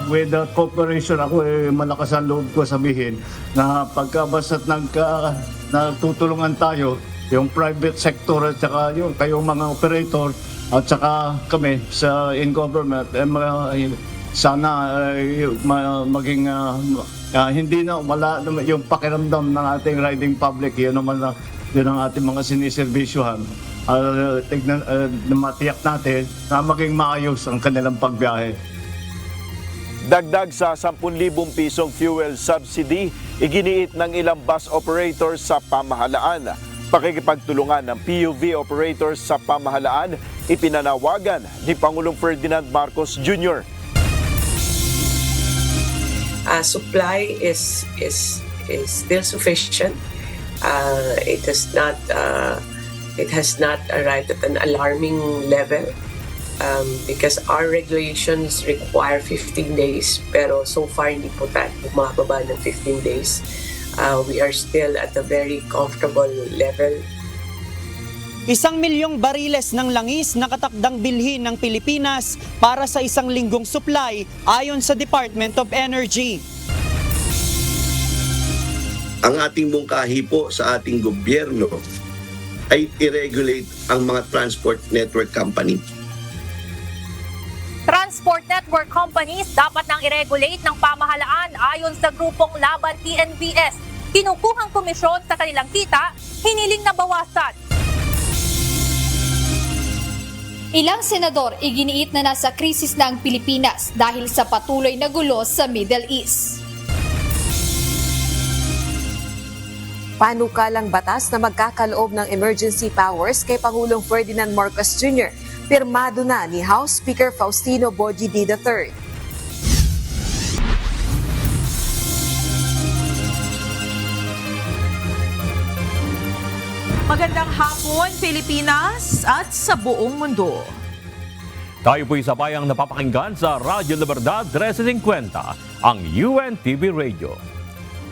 with the cooperation, ako malakas ang loob ko sabihin na pagka basta't nagtutulungan tayo, yung private sector at saka yung kayong mga operator at saka kami sa in government, sana maging hindi na wala yung pakiramdam ng ating riding public. Yun naman yun ang ating mga siniservisyohan. Matiyak natin na maging maayos ang kanilang pagbiyahe. Dagdag sa 10,000 pisong fuel subsidy, iginiit ng ilang bus operators sa pamahalaan. Pakikipagtulungan ng PUV operators sa pamahalaan, ipinanawagan ni Pangulong Ferdinand Marcos Jr. Supply is still sufficient. It has not arrived at an alarming level because our regulations require 15 days, pero so far hindi po tayo bumababa ng 15 days. We are still at a very comfortable level. 1,000,000 bariles ng langis na katakdang bilhin ng Pilipinas para sa isang linggong supply ayon sa Department of Energy. Ang ating mungkahi po sa ating gobyerno ay i-regulate ang mga transport network company. Transport network companies dapat nang i-regulate ng pamahalaan ayon sa grupong Laban TNVS. Kinukuhang komisyon sa kanilang kita, hiniling na bawasan. Ilang senador iginiit na nasa krisis na ang Pilipinas dahil sa patuloy na gulo sa Middle East. Panukalang batas na magkakaloob ng emergency powers kay Pangulong Ferdinand Marcos Jr. Pirmado na ni House Speaker Faustino Boji D. III. Magandang hapon, Pilipinas at sa buong mundo. Tayo po'y sabayang napapakinggan sa Radyo Libertad 1350, ang UNTV Radio.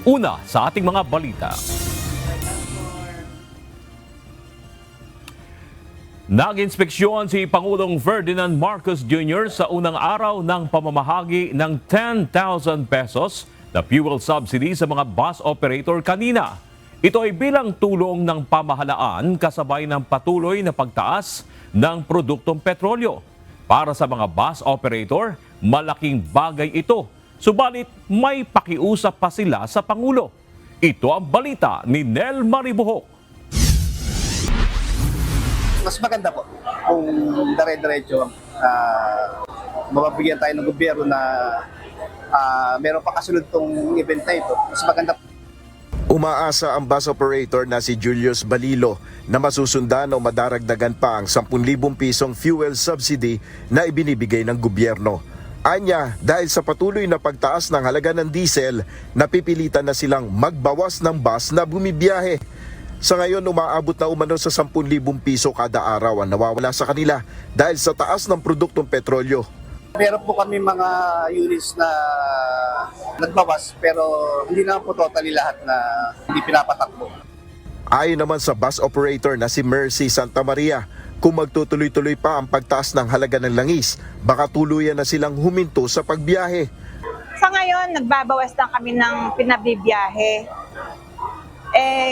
Una sa ating mga balita. Nag-inspeksyon si Pangulong Ferdinand Marcos Jr. sa unang araw ng pamamahagi ng 10,000 pesos na fuel subsidy sa mga bus operator kanina. Ito ay bilang tulong ng pamahalaan kasabay ng patuloy na pagtaas ng produktong petrolyo. Para sa mga bus operator, malaking bagay ito. Subalit may pakiusap pa sila sa Pangulo. Ito ang balita ni Nel Maribuhok. Mas maganda po kung dire-diretso mababigyan tayo ng gobyerno na meron pa kasunod tong event na ito. Mas maganda po. Umaasa ang bus operator na si Julius Balilo na masusundan o madaragdagan pa ang 10,000 pisong fuel subsidy na ibinibigay ng gobyerno. Anya, dahil sa patuloy na pagtaas ng halaga ng diesel, napipilitan na silang magbawas ng bus na bumibiyahe. Sa ngayon, umaabot na umano sa 10,000 piso kada araw ang nawawala sa kanila dahil sa taas ng produktong petrolyo. Meron po kami mga units na nagbawas pero hindi naman po totally lahat na hindi pinapatakbo. Ayon naman sa bus operator na si Mercy Santa Maria, kung magtutuloy-tuloy pa ang pagtaas ng halaga ng langis, baka tuluyan na silang huminto sa pagbiyahe. Sa ngayon, nagbabawas lang kami ng pinabibiyahe.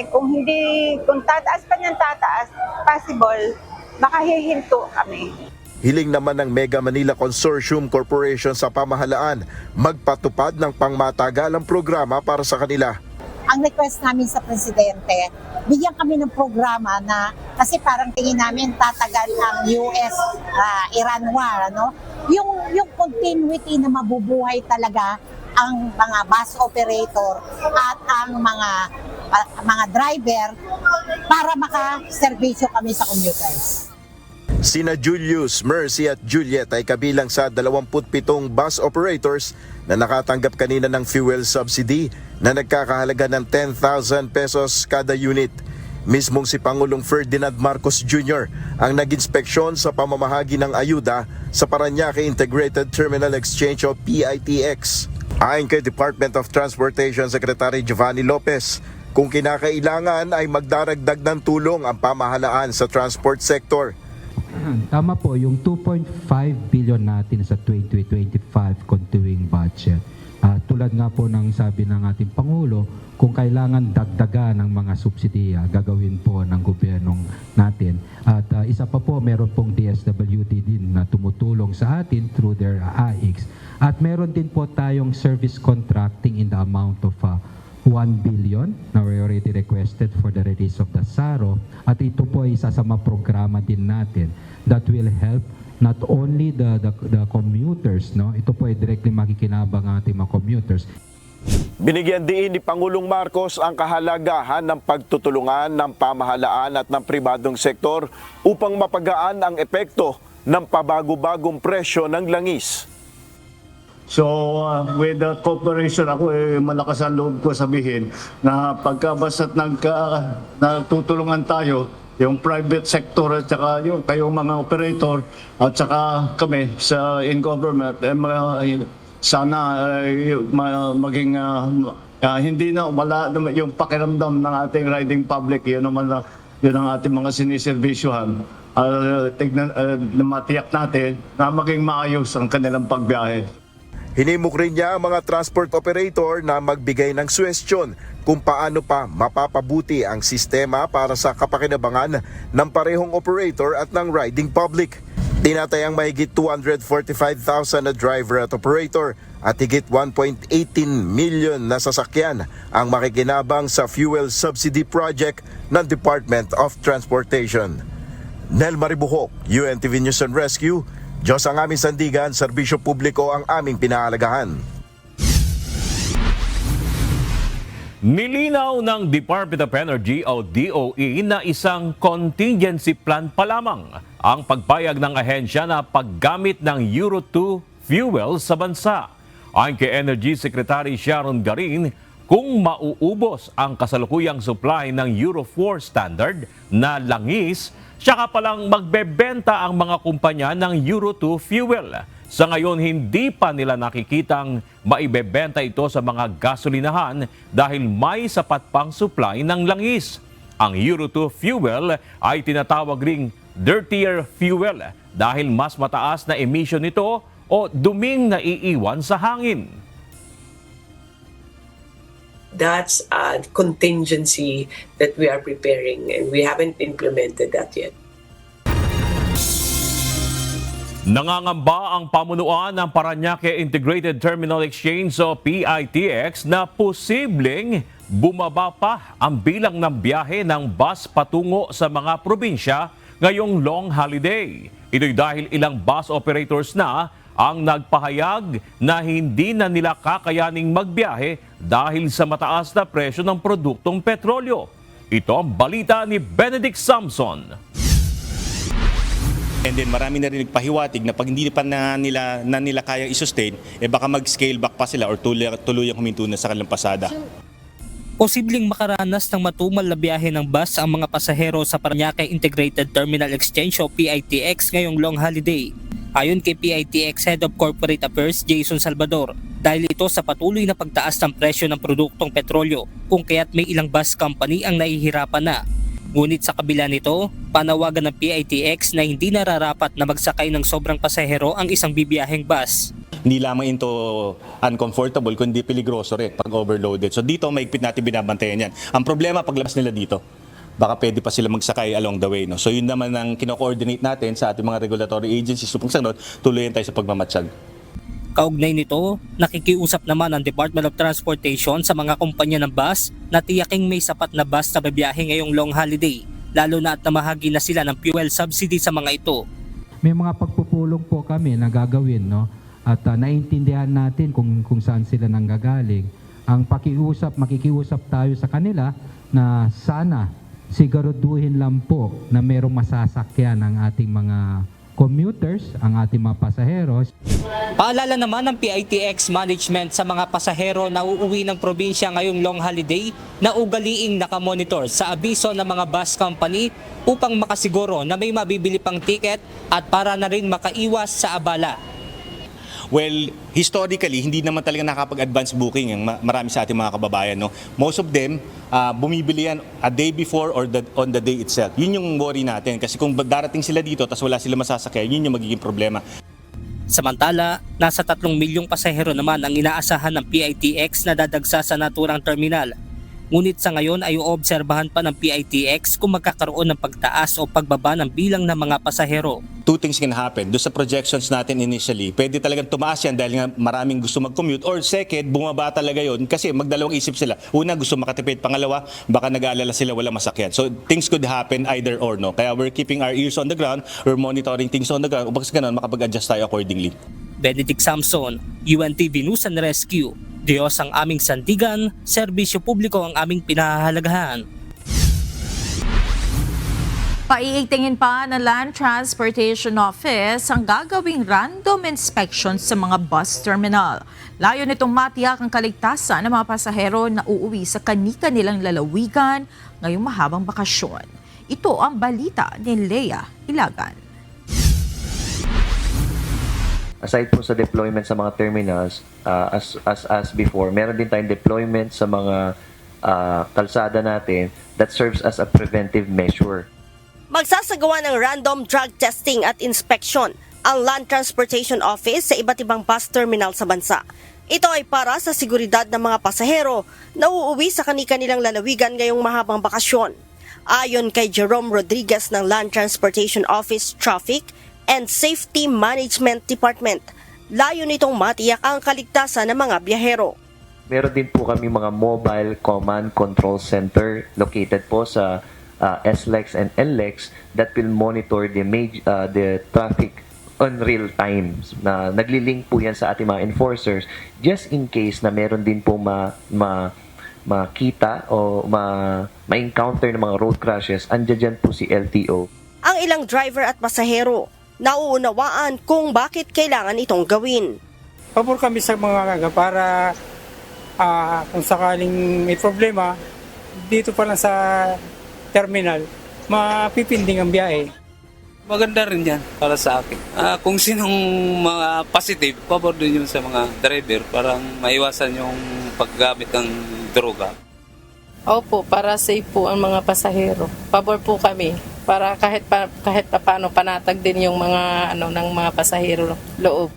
Kung tataas pa niyang tataas, possible, makahihinto kami. Hiling naman ng Mega Manila Consortium Corporation sa pamahalaan magpatupad ng pangmatagalang programa para sa kanila. Ang request namin sa Presidente, bigyan kami ng programa na kasi parang tingin namin tatagal ang US-Iran war, ano? Yung continuity na mabubuhay talaga ang mga bus operator at ang mga driver para makaserbisyo kami sa commuters. Sina Julius, Mercy at Juliet ay kabilang sa 27 bus operators na nakatanggap kanina ng fuel subsidy na nagkakahalaga ng 10,000 pesos kada unit. Mismong si Pangulong Ferdinand Marcos Jr. ang nag-inspeksyon sa pamamahagi ng ayuda sa Parañaque Integrated Terminal Exchange o PITX. Ayon kay Department of Transportation Secretary Giovanni Lopez, kung kinakailangan ay magdaragdag ng tulong ang pamahalaan sa transport sector. Tama po, yung 2.5 billion natin sa 2025 continuing budget. Tulad nga po ng sabi ng ating Pangulo, kung kailangan dagdagan ng mga subsidiya, gagawin po ng gobyernong natin. At isa pa po, meron pong DSWD din na tumutulong sa atin through their AIX. At meron din po tayong service contracting in the amount of 1 billion na we already requested for the release of the SARO. At ito po ay isa sa mga programa din natin that will help not only the commuters, no? Ito po ay directly makikinabang ang ating mga commuters. Binigyan din ni Pangulong Marcos ang kahalagahan ng pagtutulungan ng pamahalaan at ng pribadong sektor upang mapagaan ang epekto ng pabago-bagong presyo ng langis. So with the cooperation, ako malakas ang loob ko sabihin na pagka basta't nagtutulungan tayo, yung private sector at saka yung kayong mga operator at saka kami sa in government, sana maging hindi na wala yung pakiramdam ng ating riding public. Yun naman yun ang ating mga siniservisyohan. Matiyak natin na maging maayos ang kanilang pagbiyahe. Hinimok rin niya ang mga transport operator na magbigay ng suwestyon kung paano pa mapapabuti ang sistema para sa kapakinabangan ng parehong operator at ng riding public. Tinatayang mahigit 245,000 na driver at operator at higit 1.18 million na sasakyan ang makikinabang sa fuel subsidy project ng Department of Transportation. Nel Maribuhok, UNTV News and Rescue. Diyos ang aming sandigan, serbisyo publiko ang aming pinahalagahan. Nilinaw ng Department of Energy o DOE na isang contingency plan pa lamang ang pagpayag ng ahensya na paggamit ng Euro 2 fuel sa bansa. Ayon kay Energy Secretary Sharon Garin, kung mauubos ang kasalukuyang supply ng Euro 4 standard na langis, saka palang magbebenta ang mga kumpanya ng Euro 2 fuel. Sa ngayon, hindi pa nila nakikitang maibebenta ito sa mga gasolinahan dahil may sapat pang supply ng langis. Ang Euro 2 fuel ay tinatawag ring dirtier fuel dahil mas mataas na emission nito o duming naiiwan sa hangin. That's a contingency that we are preparing and we haven't implemented that yet. Nangangamba ang pamunuan ng Parañaque Integrated Terminal Exchange o PITX na posibleng bumaba pa ang bilang ng biyahe ng bus patungo sa mga probinsya ngayong long holiday. Ito'y dahil ilang bus operators na ang nagpahayag na hindi na nila kakayaning magbiyahe dahil sa mataas na presyo ng produktong petrolyo. Ito ang balita ni Benedict Samson. And then marami na rin nagpahiwatig na pag hindi pa na nila kaya i-sustain, baka mag-scale back pa sila or tuluyang huminto na sa kanilang pasada. Posibleng makaranas ng matumal na biyahe ng bus ang mga pasahero sa Parañaque Integrated Terminal Exchange o PITX ngayong long holiday. Ayon kay PITX Head of Corporate Affairs Jason Salvador, dahil ito sa patuloy na pagtaas ng presyo ng produktong petrolyo, kung kaya't may ilang bus company ang nahihirapan na. Ngunit sa kabila nito, panawagan ng PITX na hindi nararapat na magsakay ng sobrang pasahero ang isang bibiyaheng bus. Hindi lamang ito uncomfortable, kundi peligroso rin pag overloaded. So dito, maigpit natin binabantayan yan. Ang problema, paglabas nila dito, baka pwede pa sila magsakay along the way. No? So yun naman ang kino-coordinate natin sa ating mga regulatory agencies. So pagsanod, tuloyin tayo sa pagmamatsyag. Kaugnay nito, nakikiusap naman ang Department of Transportation sa mga kumpanya ng bus na tiyaking may sapat na bus na babiyahe ngayong long holiday, lalo na at namahagi na sila ng fuel subsidy sa mga ito. May mga pagpupulong po kami na gagawin, no? At naiintindihan natin kung saan sila nanggagaling. Ang makikiusap tayo sa kanila na sana siguraduhin lang po na merong masasakyan ang ating mga commuters, ang ating mga pasaheros. Paalala naman ng PITX management sa mga pasahero na uuwi ng probinsya ngayong long holiday na ugaliing nakamonitor sa abiso ng mga bus company upang makasiguro na may mabibili pang ticket at para na rin makaiwas sa abala. Well, historically, hindi naman talaga nakapag-advance booking ang marami sa ating mga kababayan. No? Most of them, bumibili yan a day before or on the day itself. Yun yung worry natin kasi kung darating sila dito tapos wala sila masasakyan, yun yung magiging problema. Samantala, nasa 3 milyong pasahero naman ang inaasahan ng PITX na dadagsa sa naturang terminal. Ngunit sa ngayon ay uobserbahan pa ng PITX kung magkakaroon ng pagtaas o pagbaba ng bilang ng mga pasahero. Two things can happen. Doon sa projections natin initially, pwede talagang tumaas yan dahil nga maraming gusto mag-commute. Or second, bumaba talaga yon kasi magdalawang isip sila. Una, gusto makatipid. Pangalawa, baka nag-aalala sila wala masakyan. So things could happen either or. No? Kaya we're keeping our ears on the ground. We're monitoring things on the ground. Upang ganun, makapag-adjust tayo accordingly. Benedict Samson, UNTV News and Rescue. Diyos ang aming sandigan, serbisyo publiko ang aming pinahahalagahan. Paiigtingin pa ng Land Transportation Office ang gagawing random inspection sa mga bus terminal. Layo nitong matiyak ang kaligtasan ng mga pasahero na uuwi sa kani-kanilang lalawigan ngayong mahabang bakasyon. Ito ang balita ni Leia Ilagan. Aside po sa deployment sa mga terminals, as before, meron din tayong deployment sa mga kalsada natin that serves as a preventive measure. Magsasagawa ng random drug testing at inspection ang Land Transportation Office sa iba't ibang bus terminal sa bansa. Ito ay para sa seguridad ng mga pasahero na uuwi sa kani-kanilang lalawigan ngayong mahabang bakasyon. Ayon kay Jerome Rodriguez ng Land Transportation Office Traffic and Safety Management Department, layo nitong matiyak ang kaligtasan ng mga biyahero. Meron din po kami mga mobile command control center located po sa SLEX and NLEX that will monitor the traffic on real time. Na naglilink po yan sa ating mga enforcers just in case na meron din po makita o ma-encounter ng mga road crashes. Andiyan dyan po si LTO. Ang ilang driver at pasahero nauunawaan kung bakit kailangan itong gawin. Pabor kami sa mga para kung sakaling may problema dito pa lang sa terminal, mapipinding ang biyahe. Maganda rin yan para sa akin. Kung sinong mga positive, pabor din yun sa mga driver para maiwasan yung paggamit ng droga. Opo, para safe po ang mga pasahero. Pabor po kami para kahit paano panatag din yung mga ng mga pasahero loob.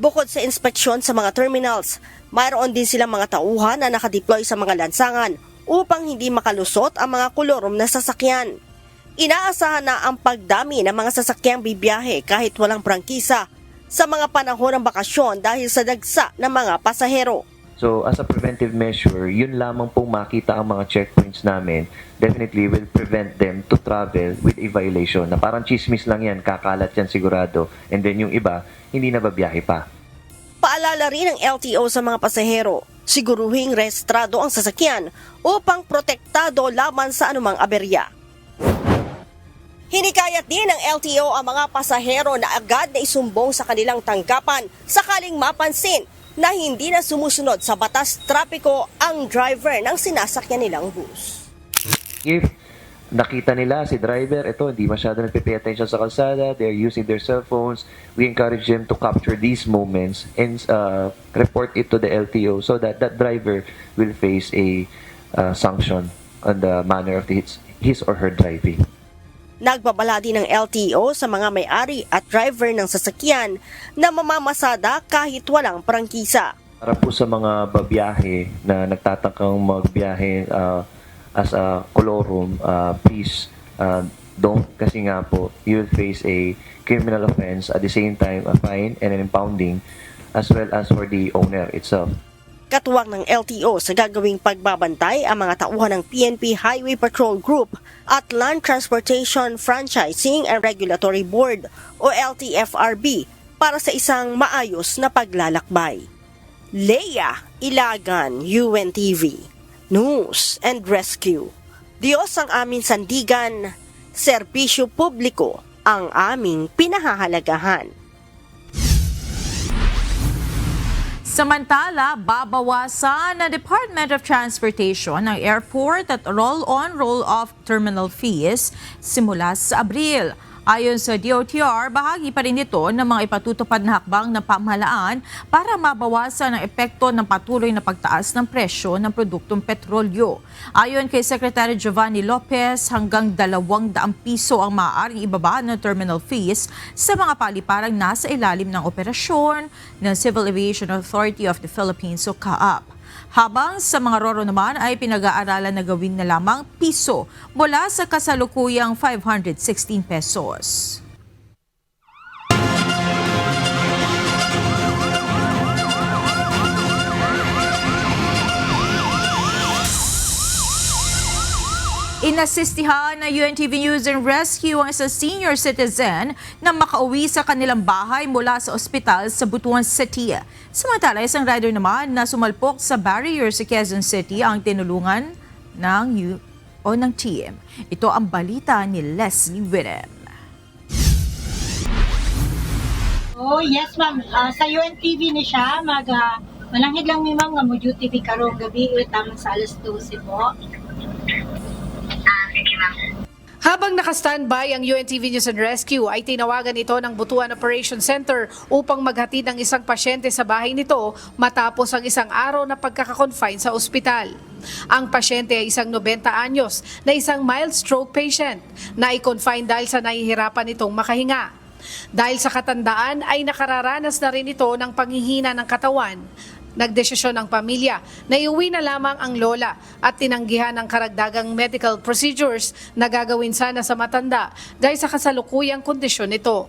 Bukod sa inspeksyon sa mga terminals, mayroon din silang mga tauhan na nakadeploy sa mga lansangan upang hindi makalusot ang mga kolorom na sasakyan. Inaasahan na ang pagdami ng mga sasakyang bibiyahe kahit walang prangkisa sa mga panahon ng bakasyon dahil sa dagsa ng mga pasahero. So as a preventive measure, yun lamang pong makita ang mga checkpoints namin, definitely will prevent them to travel with a violation. Na parang chismis lang yan, kakalat yan sigurado. And then yung iba, hindi na babiyahe pa. Paalala rin ng LTO sa mga pasahero, siguruhing rehistrado ang sasakyan upang protektado laban sa anumang aberya. Hinikayat din ng LTO ang mga pasahero na agad na isumbong sa kanilang tanggapan sakaling mapansin na hindi na sumusunod sa batas trapiko ang driver ng sinasakyan nilang bus. If nakita nila si driver, ito hindi masyado nagpe-pay attention sa kalsada, they're using their cell phones, we encourage them to capture these moments and report it to the LTO so that that driver will face a sanction on the manner of his or her driving. Nagbabala din ng LTO sa mga may-ari at driver ng sasakyan na mamamasada kahit walang prangkisa. Para po sa mga babiyahe na nagtatakang magbiyahe as a colorum, please don't, kasi nga po you will face a criminal offense, at the same time a fine and an impounding as well as for the owner itself. Katuwang ng LTO sa gagawing pagbabantay ang mga tauhan ng PNP Highway Patrol Group at Land Transportation Franchising and Regulatory Board o LTFRB para sa isang maayos na paglalakbay. Leia Ilagan, UNTV News and Rescue. Diyos ang aming sandigan, serbisyo publiko ang aming pinahahalagahan. Samantala, babawasan ng Department of Transportation ang airport at roll-on, roll-off terminal fees simula sa Abril. Ayon sa DOTR, bahagi pa rin ito ng mga ipatutupad na hakbang ng pamahalaan para mabawasan ang epekto ng patuloy na pagtaas ng presyo ng produktong petrolyo. Ayon kay Secretary Giovanni Lopez, hanggang 200 piso ang maaaring ibaba ng terminal fees sa mga paliparang nasa ilalim ng operasyon ng Civil Aviation Authority of the Philippines o CAAP. Habang sa mga roro naman ay pinag-aaralan na gawin na lamang piso mula sa kasalukuyang 516 pesos. Inasistihan na UNTV News and Rescue ang isang senior citizen na makauwi sa kanilang bahay mula sa ospital sa Butuan City. Samantala, isang rider naman na sumalpok sa barrier sa Quezon City ang tinulungan ng team. Ito ang balita ni Leslie Wirem. Oh, yes ma'am. Sa UNTV ni siya, malangid lang mi ma'am nga mo duty fi karong gabi tama sa alas 12 po. Habang naka-standby ang UNTV News and Rescue ay tinawagan ito ng Butuan Operation Center upang maghatid ng isang pasyente sa bahay nito matapos ang isang araw na pagkakakonfine sa ospital. Ang pasyente ay isang 90 anyos na isang mild stroke patient na i-confine dahil sa nahihirapan itong makahinga. Dahil sa katandaan ay nakararanas na rin ito ng panghihina ng katawan. Nagdesisyon ang pamilya na iuwi na lamang ang lola at tinanggihan ang karagdagang medical procedures na gagawin sana sa matanda dahil sa kasalukuyang kondisyon nito.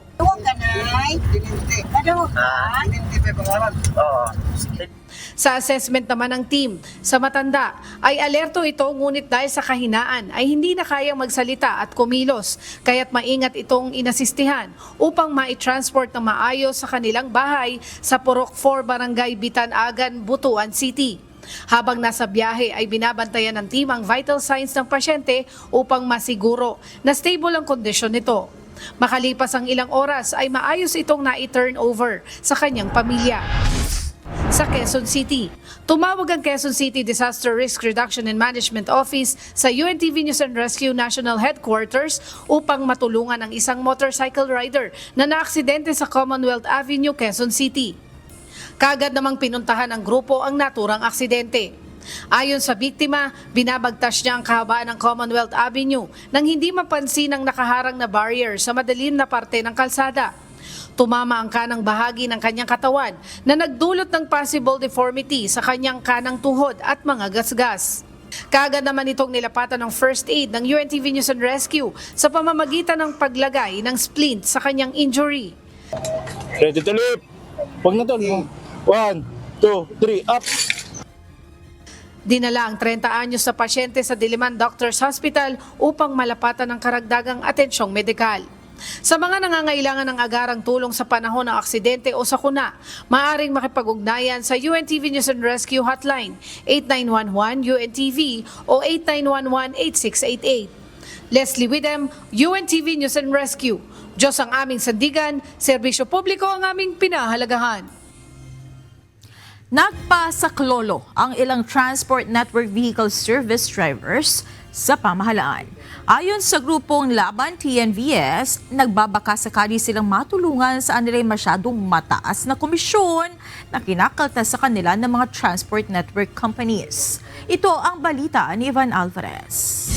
Sa assessment naman ng team, sa matanda ay alerto ito ngunit dahil sa kahinaan ay hindi na kayang magsalita at kumilos kaya't maingat itong inasistihan upang mai-transport na maayos sa kanilang bahay sa Purok 4 Barangay Bitan-Agan, Butuan City. Habang nasa biyahe ay binabantayan ng team ang vital signs ng pasyente upang masiguro na stable ang kondisyon nito. Makalipas ang ilang oras ay maayos itong na-turn over sa kanyang pamilya. Sa Quezon City, tumawag ang Quezon City Disaster Risk Reduction and Management Office sa UNTV News and Rescue National Headquarters upang matulungan ang isang motorcycle rider na naaksidente sa Commonwealth Avenue, Quezon City. Kaagad namang pinuntahan ng grupo ang naturang aksidente. Ayon sa biktima, binabagtas niya ang kahabaan ng Commonwealth Avenue nang hindi mapansin ang nakaharang na barrier sa madilim na parte ng kalsada. Tumama ang kanang bahagi ng kanyang katawan na nagdulot ng possible deformity sa kanyang kanang tuhod at mga gasgas. Kaagad naman itong nilapatan ng first aid ng UNTV News and Rescue sa pamamagitan ng paglagay ng splint sa kanyang injury. Ready to leap! Huwag na to. 1, 2, 3, up! Dinala ang 30 anyos na pasyente sa Diliman Doctors Hospital upang malapatan ng karagdagang atensyong medikal. Sa mga nangangailangan ng agarang tulong sa panahon ng aksidente o sakuna, maaaring makipag-ugnayan sa UNTV News and Rescue Hotline 8911-UNTV o 8911-8688. Leslie Widem, UNTV News and Rescue. Diyos ang aming sandigan, serbisyo publiko ang aming pinahalagahan. Nagpasaklolo ang ilang Transport Network Vehicle Service drivers sa pamahalaan. Ayon sa grupong Laban TNVS, nagbabaka sakali silang matulungan sa anilay masyadong mataas na komisyon na kinakaltas sa kanila ng mga transport network companies. Ito ang balita ni Ivan Alvarez.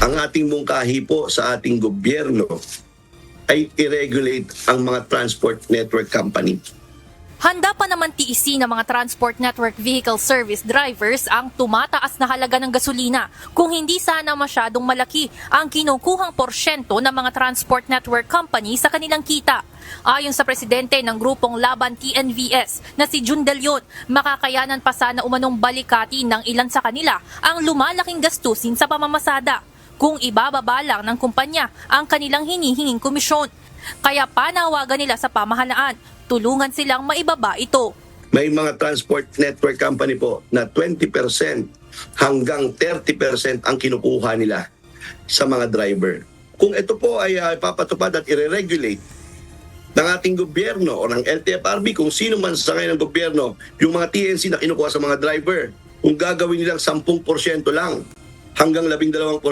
Ang ating mungkahi po sa ating gobyerno ay i-regulate ang mga transport network company. Handa pa naman tiisin ng mga Transport Network Vehicle Service drivers ang tumataas na halaga ng gasolina kung hindi sana masyadong malaki ang kinukuhang porsyento ng mga transport network company sa kanilang kita. Ayon sa presidente ng grupong Laban TNVS na si Jun De Leon, makakayanan pa sana umanong balikati ng ilan sa kanila ang lumalaking gastusin sa pamamasada kung ibababa lang ng kumpanya ang kanilang hinihinging komisyon. Kaya panawagan nila sa pamahalaan, tulungan silang maibaba ito. May mga transport network company po na 20% hanggang 30% ang kinukuha nila sa mga driver. Kung ito po ay papatupad at i-regulate ng ating gobyerno o ng LTFRB, kung sino man sa ngayon ng gobyerno, yung mga TNC na kinukuha sa mga driver, kung gagawin nilang 10% lang hanggang 12%,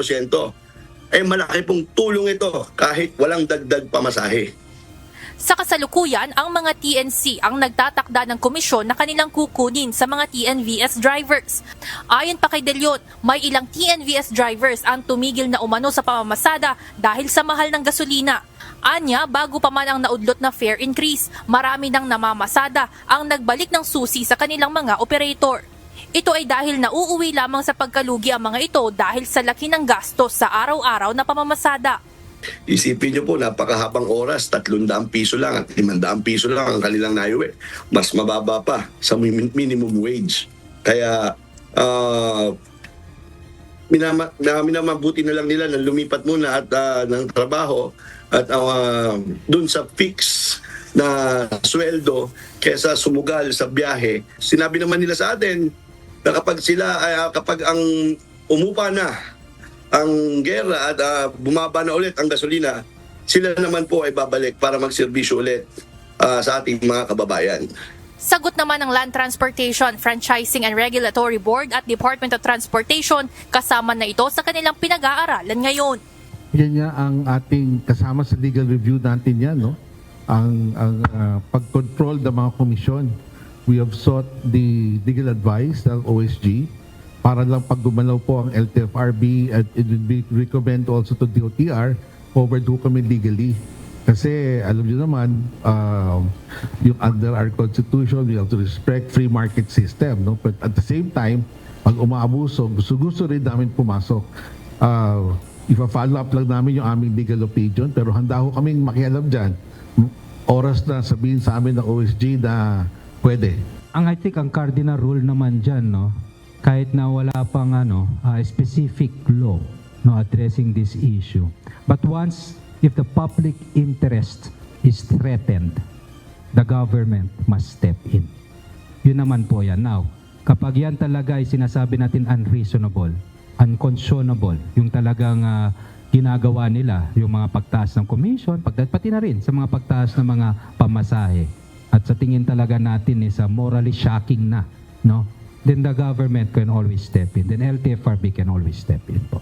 malaki pong tulong ito kahit walang dagdag pamasahe. Sa kasalukuyan, ang mga TNC ang nagtatakda ng komisyon na kanilang kukunin sa mga TNVS drivers. Ayon pa kay De Leon, may ilang TNVS drivers ang tumigil na umano sa pamamasada dahil sa mahal ng gasolina. Anya, bago pa man ang naudlot na fare increase, marami ng namamasada ang nagbalik ng susi sa kanilang mga operator. Ito ay dahil nauuwi lamang sa pagkalugi ang mga ito dahil sa laki ng gastos sa araw-araw na pamamasada. Isipin nyo po, napakahabang oras, 300 piso lang at 500 piso lang ang kanilang naiuwi. Mas mababa pa sa minimum wage. Kaya minamabuti na lang nila na lumipat muna at ng trabaho at dun sa fix na sweldo kesa sumugal sa biyahe. Sinabi naman nila sa atin na kapag ang umupa na ang gera at bumaba na ulit ang gasolina, sila naman po ay babalik para magserbisyo ulit sa ating mga kababayan. Sagot naman ng Land Transportation, Franchising and Regulatory Board at Department of Transportation, kasama na ito sa kanilang pinag-aaralan ngayon. Yan niya ang ating kasama sa legal review natin yan, no? Ang pag-control ng mga komisyon. We have sought the legal advice ng OSG para lang pag gumalaw po ang LTFRB at it will be recommend also to DOTR, overdue kami legally. Kasi alam niyo naman, yung under our constitution, we have to respect free market system. No? But at the same time, pag umaabuso, gusto rin namin pumasok. Ipa-follow up lang namin yung aming legal opinion, pero handa ho kaming makialam dyan. Oras na sabihin sa amin ng OSG na pwede. I think ang cardinal rule naman dyan, no? Kahit na wala pang specific law no, addressing this issue. But once, if the public interest is threatened, the government must step in. Yun naman po yan. Now, kapag yan talaga ay sinasabi natin unreasonable, unconscionable, yung talagang ginagawa nila, yung mga pagtaas ng commission, pati na rin sa mga pagtaas ng mga pamasahe, at sa tingin talaga natin is morally shocking na, no? Then the government can always step in. Then LTFRB can always step in po.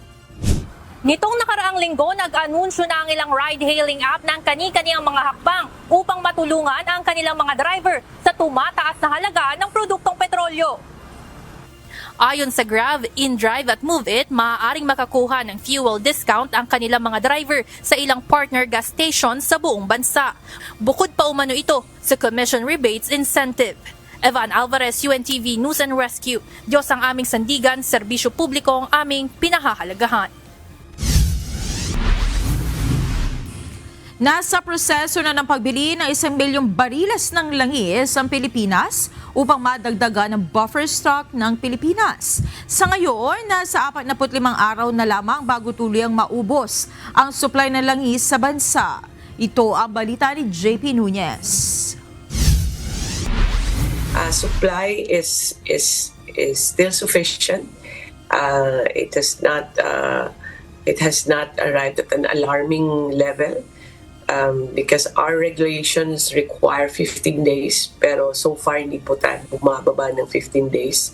Nitong nakaraang linggo, nag-anunsyo na ang ilang ride-hailing app ng kani-kaniyang mga hakbang upang matulungan ang kanilang mga driver sa tumataas na halaga ng produktong petrolyo. Ayon sa Grab, InDrive at MoveIt, maaaring makakuha ng fuel discount ang kanilang mga driver sa ilang partner gas stations sa buong bansa. Bukod pa umano ito sa commission rebates incentive. Evan Alvarez, UNTV News and Rescue. Diyos ang aming sandigan, serbisyo publiko ang aming pinahahalagahan. Nasa proseso na ng pagbili ng 1 milyong bariles ng langis ang Pilipinas upang madagdagan ng buffer stock ng Pilipinas. Sa ngayon, nasa 45 araw na lamang bago tuluyang maubos ang supply ng langis sa bansa. Ito ang balita ni JP Nunez. Supply is still sufficient. It has not arrived at an alarming level. Because our regulations require 15 days, pero so far hindi po tayo bumababa ng 15 days.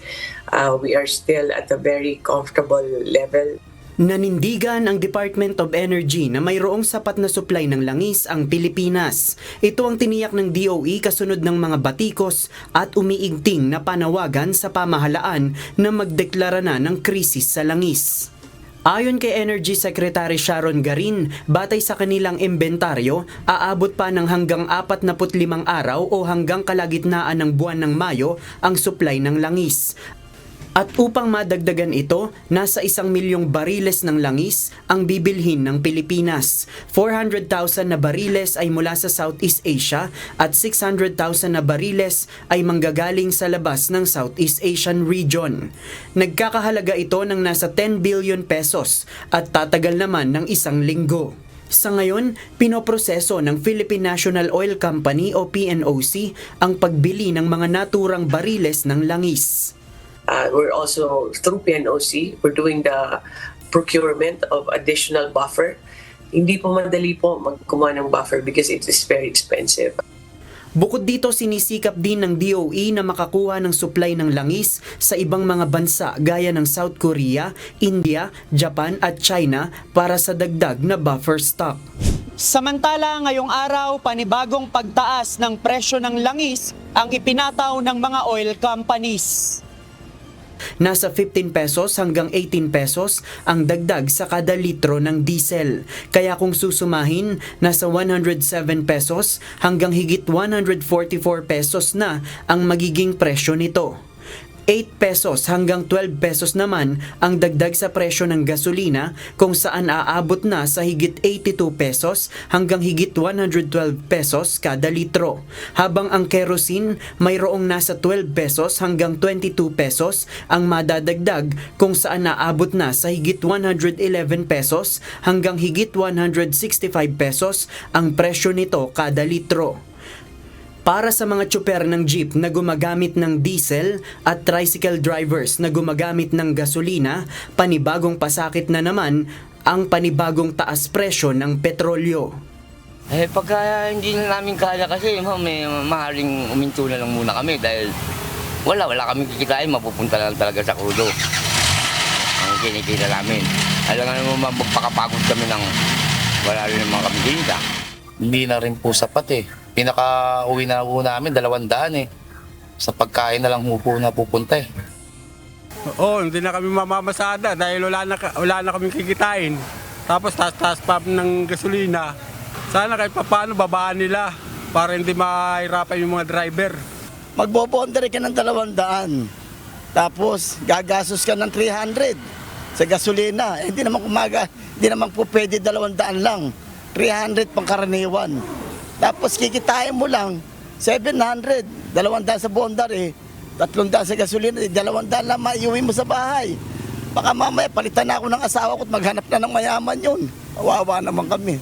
We are still at a very comfortable level. Nanindigan ang Department of Energy na mayroong sapat na supply ng langis ang Pilipinas. Ito ang tiniyak ng DOE kasunod ng mga batikos at umiigting na panawagan sa pamahalaan na magdeklara na ng krisis sa langis. Ayon kay Energy Secretary Sharon Garin, batay sa kanilang imbentaryo, aabot pa ng hanggang 45 araw o hanggang kalagitnaan ng buwan ng Mayo ang supply ng langis. At upang madagdagan ito, nasa 1 milyong bariles ng langis ang bibilhin ng Pilipinas. 400,000 na bariles ay mula sa Southeast Asia at 600,000 na bariles ay manggagaling sa labas ng Southeast Asian region. Nagkakahalaga ito ng nasa 10 billion pesos at tatagal naman ng 1 linggo. Sa ngayon, pinoproseso ng Philippine National Oil Company o PNOC ang pagbili ng mga naturang bariles ng langis. We're also, through PNOC, we're doing the procurement of additional buffer. Hindi po madali po magkumuha ng buffer because it is very expensive. Bukod dito, sinisikap din ng DOE na makakuha ng supply ng langis sa ibang mga bansa gaya ng South Korea, India, Japan at China para sa dagdag na buffer stock. Samantala, ngayong araw, panibagong pagtaas ng presyo ng langis ang ipinataw ng mga oil companies. Nasa 15 pesos hanggang 18 pesos ang dagdag sa kada litro ng diesel. Kaya kung susumahin, nasa 107 pesos hanggang higit 144 pesos na ang magiging presyo nito. 8 pesos hanggang 12 pesos naman ang dagdag sa presyo ng gasolina kung saan aabot na sa higit 82 pesos hanggang higit 112 pesos kada litro. Habang ang kerosene mayroong nasa 12 pesos hanggang 22 pesos ang madadagdag kung saan aabot na sa higit 111 pesos hanggang higit 165 pesos ang presyo nito kada litro. Para sa mga tsuper ng jeep na gumagamit ng diesel at tricycle drivers na gumagamit ng gasolina, panibagong pasakit na naman ang panibagong taas presyo ng petrolyo. Pagka hindi na namin kaya kasi may maaaring uminto na lang muna kami dahil wala kami kikitain, mapupunta lang talaga sa krudo ang kinikita namin. Alam nga naman magpakapagod kami ng wala rin naman kami kinita. Hindi na rin po sapat Pinaka-uwi na po namin, 200 Sa pagkain na lang po na pupunta Oo, hindi na kami mamamasada dahil wala na kami kikitain. Tapos taas pa ng gasolina. Sana kahit paano babaan nila para hindi mahirapan yung mga driver. Magbobonda ka ng 200. Tapos gagastos ka ng 300 sa gasolina. Hindi naman po pwede 200 lang. 300 pangkaraniwan. Tapos kikitain mo lang 700, 200 sa bondar 300 sa gasolina, 200 lang maiuwi mo sa bahay. Baka mamaya palitan na ako ng asawa ko at maghanap na ng mayaman yun. Kawawa naman kami.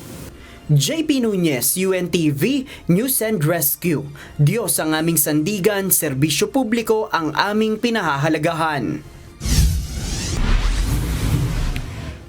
JP Nunez, UNTV, News and Rescue. Diyos ang aming sandigan, serbisyo publiko ang aming pinahahalagahan.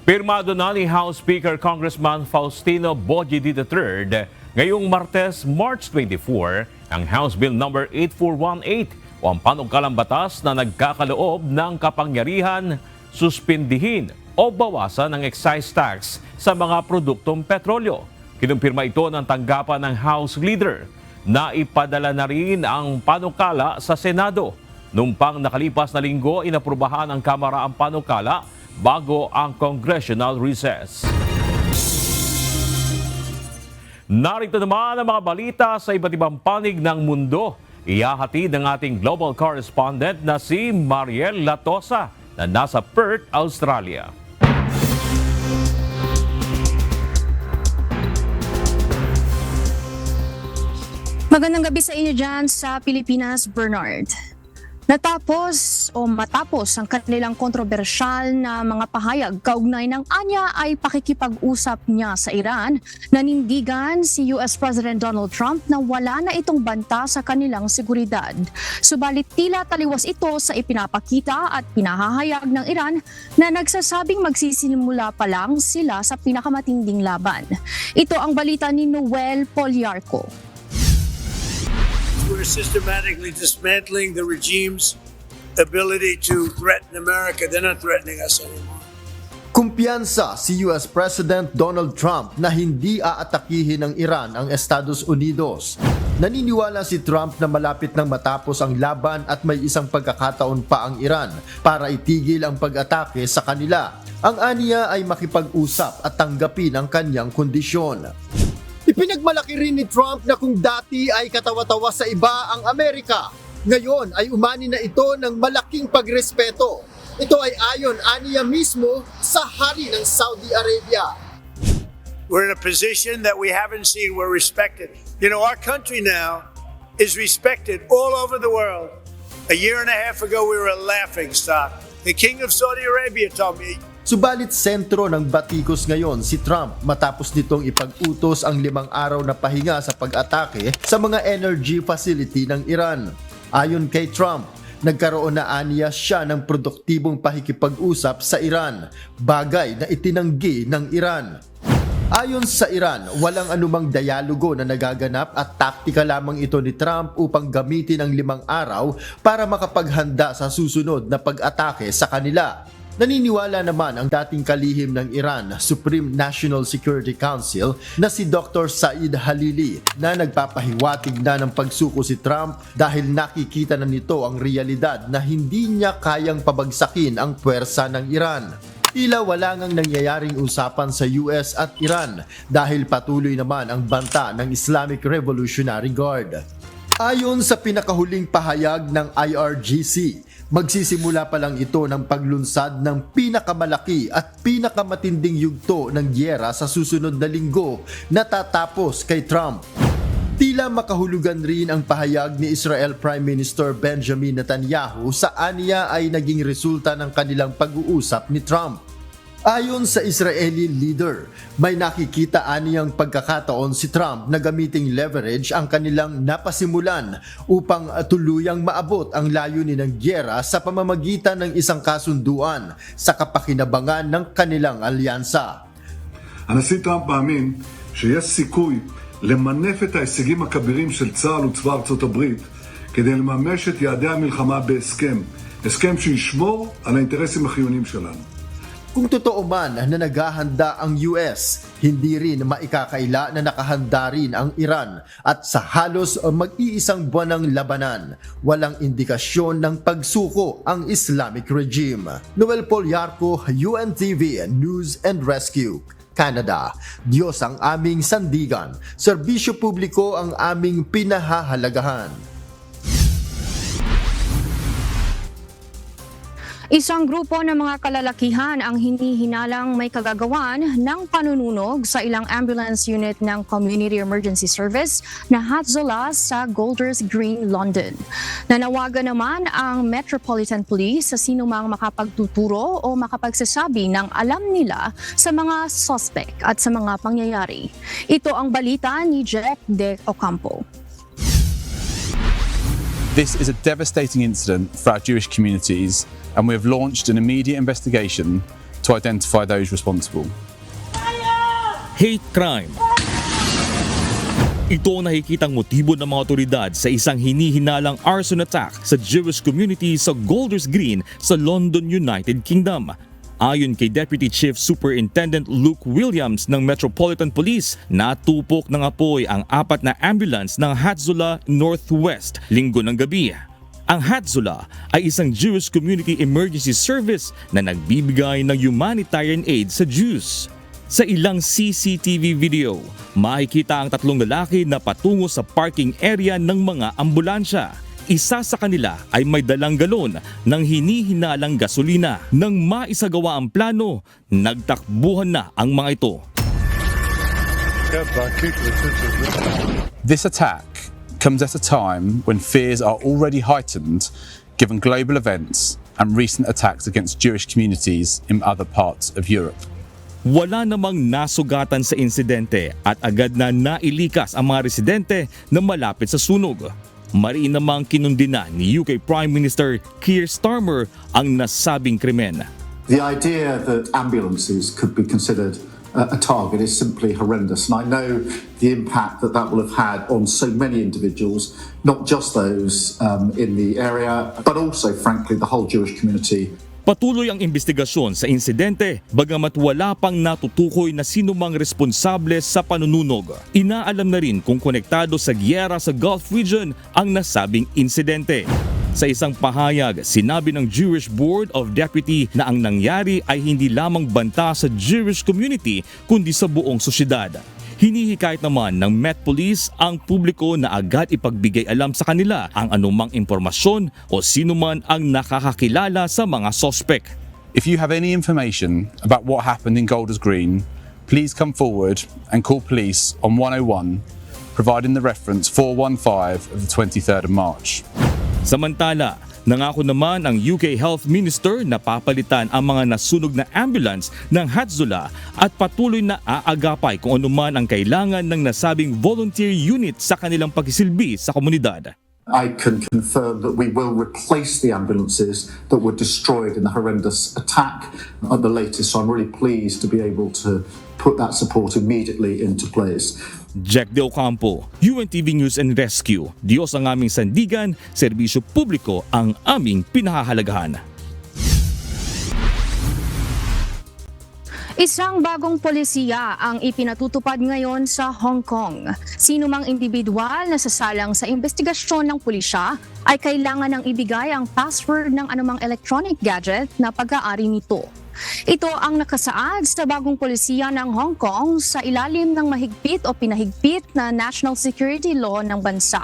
Pirmado na ni House Speaker Congressman Faustino Bogie III ngayong Martes, March 24, ang House Bill No. 8418 o ang panukalang batas na nagkakaloob ng kapangyarihan suspindihin o bawasan ng excise tax sa mga produktong petrolyo. Kinumpirma ito ng tanggapan ng House Leader na ipadala na rin ang panukala sa Senado. Noong pang nakalipas na linggo, inaprubahan ng Kamara ang panukala bago ang congressional recess. Narito naman ang mga balita sa iba't ibang panig ng mundo. Ihahatid ng ating global correspondent na si Mariel Latosa na nasa Perth, Australia. Magandang gabi sa inyo dyan sa Pilipinas, Bernard. Matapos ang kanilang kontrobersyal na mga pahayag kaugnay ng anya ay pakikipag-usap niya sa Iran, nanindigan si US President Donald Trump na wala na itong banta sa kanilang seguridad. Subalit tila taliwas ito sa ipinapakita at pinahahayag ng Iran na nagsasabing magsisimula pa lang sila sa pinakamatinding laban. Ito ang balita ni Noel Poliarco. We're systematically dismantling the regime's ability to threaten America. They're not threatening us anymore. Kumpiyansa si US President Donald Trump na hindi aatakihin ng Iran ang Estados Unidos. Naniniwala si Trump na malapit nang matapos ang laban at may isang pagkakataon pa ang Iran para itigil ang pag-atake sa kanila. Ang aniya ay makipag-usap at tanggapin ang kanyang kondisyon. Ipinagmalaki rin ni Trump na kung dati ay katawa-tawa sa iba ang Amerika, ngayon ay umani na ito ng malaking pagrespeto. Ito ay ayon aniya mismo sa hari ng Saudi Arabia. We're in a position that we haven't seen. We're respected. You know, our country now is respected all over the world. A year and a half ago, we were a laughing stock. The King of Saudi Arabia told me, Subalit sentro ng batikos ngayon si Trump matapos nitong ipag-utos ang 5 araw na pahinga sa pag-atake sa mga energy facility ng Iran. Ayon kay Trump, nagkaroon na aniya siya ng produktibong pakikipag-usap sa Iran, bagay na itinanggi ng Iran. Ayon sa Iran, walang anumang dialogo na nagaganap at taktika lamang ito ni Trump upang gamitin ang 5 araw para makapaghanda sa susunod na pag-atake sa kanila. Naniniwala naman ang dating kalihim ng Iran, Supreme National Security Council na si Dr. Saeed Khalili na nagpapahiwatig na ng pagsuko si Trump dahil nakikita na nito ang realidad na hindi niya kayang pabagsakin ang puwersa ng Iran. Tila wala ngang nangyayaring usapan sa US at Iran dahil patuloy naman ang banta ng Islamic Revolutionary Guard. Ayon sa pinakahuling pahayag ng IRGC, magsisimula pa lang ito ng paglunsad ng pinakamalaki at pinakamatinding yugto ng giyera sa susunod na linggo na tatapos kay Trump. Tila makahulugan rin ang pahayag ni Israel Prime Minister Benjamin Netanyahu sa aniya ay naging resulta ng kanilang pag-uusap ni Trump. Ayon sa Israeli leader, may nakikita aniyang pagkakataon si Trump na gamiting leverage ang kanilang napasimulan upang tuluyang maabot ang layunin ng giyera sa pamamagitan ng isang kasunduan sa kapakinabangan ng kanilang alyansa. הנשיא טראמפ מאמין שיש סיכוי למנף את ההישגים הכבירים של צה"ל וצבא ארצות הברית כדי לממש את יעדי המלחמה בהסכם, הסכם שישמור על האינטרסים החיוניים שלנו. Kung totoo man na naghahanda ang US, hindi rin maikakaila na nakahanda rin ang Iran at sa halos mag-iisang buwan ng labanan, walang indikasyon ng pagsuko ang Islamic regime. Noel Polyarco, UNTV News and Rescue. Canada, Diyos ang aming sandigan, serbisyo publiko ang aming pinahahalagahan. Isang grupo ng mga kalalakihan ang hindi hinalang may kagagawan ng panununog sa ilang ambulance unit ng Community Emergency Service na Hatzolah sa Golders Green, London. Nanawagan naman ang Metropolitan Police sa sinumang makapagtuturo o makapagsasabi ng alam nila sa mga suspect at sa mga pangyayari. Ito ang balita ni Jeff De Ocampo. This is a devastating incident for our Jewish communities, and we have launched an immediate investigation to identify those responsible. Hate crime. Ito ang nakikitang motibo ng mga otoridad sa isang hinihinalang arson attack sa Jewish community sa Golders Green sa London, United Kingdom. Ayon kay Deputy Chief Superintendent Luke Williams ng Metropolitan Police, natupok ng apoy ang 4 na ambulance ng Hatzolah Northwest linggo ng gabi. Ang Hatzolah ay isang Jewish community emergency service na nagbibigay ng humanitarian aid sa Jews. Sa ilang CCTV video, makikita ang 3 lalaki na patungo sa parking area ng mga ambulansya. Isa sa kanila ay may dalang galon ng hinihinalang gasolina. Nang maisagawa ang plano, nagtakbuhan na ang mga ito. This attack comes at a time when fears are already heightened given global events and recent attacks against Jewish communities in other parts of Europe. Wala namang nasugatan sa insidente at agad na nailikas ang mga residente na malapit sa sunog. Mariin namang kinundina ni UK Prime Minister Keir Starmer ang nasabing krimen. The idea that ambulances could be considered a target is simply horrendous, and I know the impact that will have had on so many individuals, not just those in the area, but also, frankly, the whole Jewish community. Patuloy ang investigasyon sa insidente bagamat wala pang natutukoy na sinumang responsable sa panununog. Inaalam na rin kung konektado sa giyera sa Gulf region ang nasabing insidente. Sa isang pahayag, sinabi ng Jewish Board of Deputy na ang nangyari ay hindi lamang banta sa Jewish community kundi sa buong sosyedad. Hinihikayat naman ng Met Police ang publiko na agad ipagbigay alam sa kanila ang anumang impormasyon o sino man ang nakakakilala sa mga suspect. If you have any information about what happened in Golders Green, please come forward and call police on 101, providing the reference 415 of the 23rd of March. Samantala, nangako naman ang UK Health Minister na papalitan ang mga nasunog na ambulance ng Hatzolah at patuloy na aagapay kung anuman ang kailangan ng nasabing volunteer unit sa kanilang pagsisilbi sa komunidad. I can confirm that we will replace the ambulances that were destroyed in the horrendous attack at the latest. So I'm really pleased to be able to put that support immediately into place. Jack De Ocampo, UNTV News and Rescue. Diyos ang aming sandigan, serbisyo publiko ang aming pinahahalagahan. Isang bagong polisiya ang ipinatutupad ngayon sa Hong Kong. Sino mang individual na sasalang sa investigasyon ng pulisya ay kailangan ng ibigay ang password ng anumang electronic gadget na pag-aari nito. Ito ang nakasaad sa bagong polisiya ng Hong Kong sa ilalim ng mahigpit o pinahigpit na national security law ng bansa.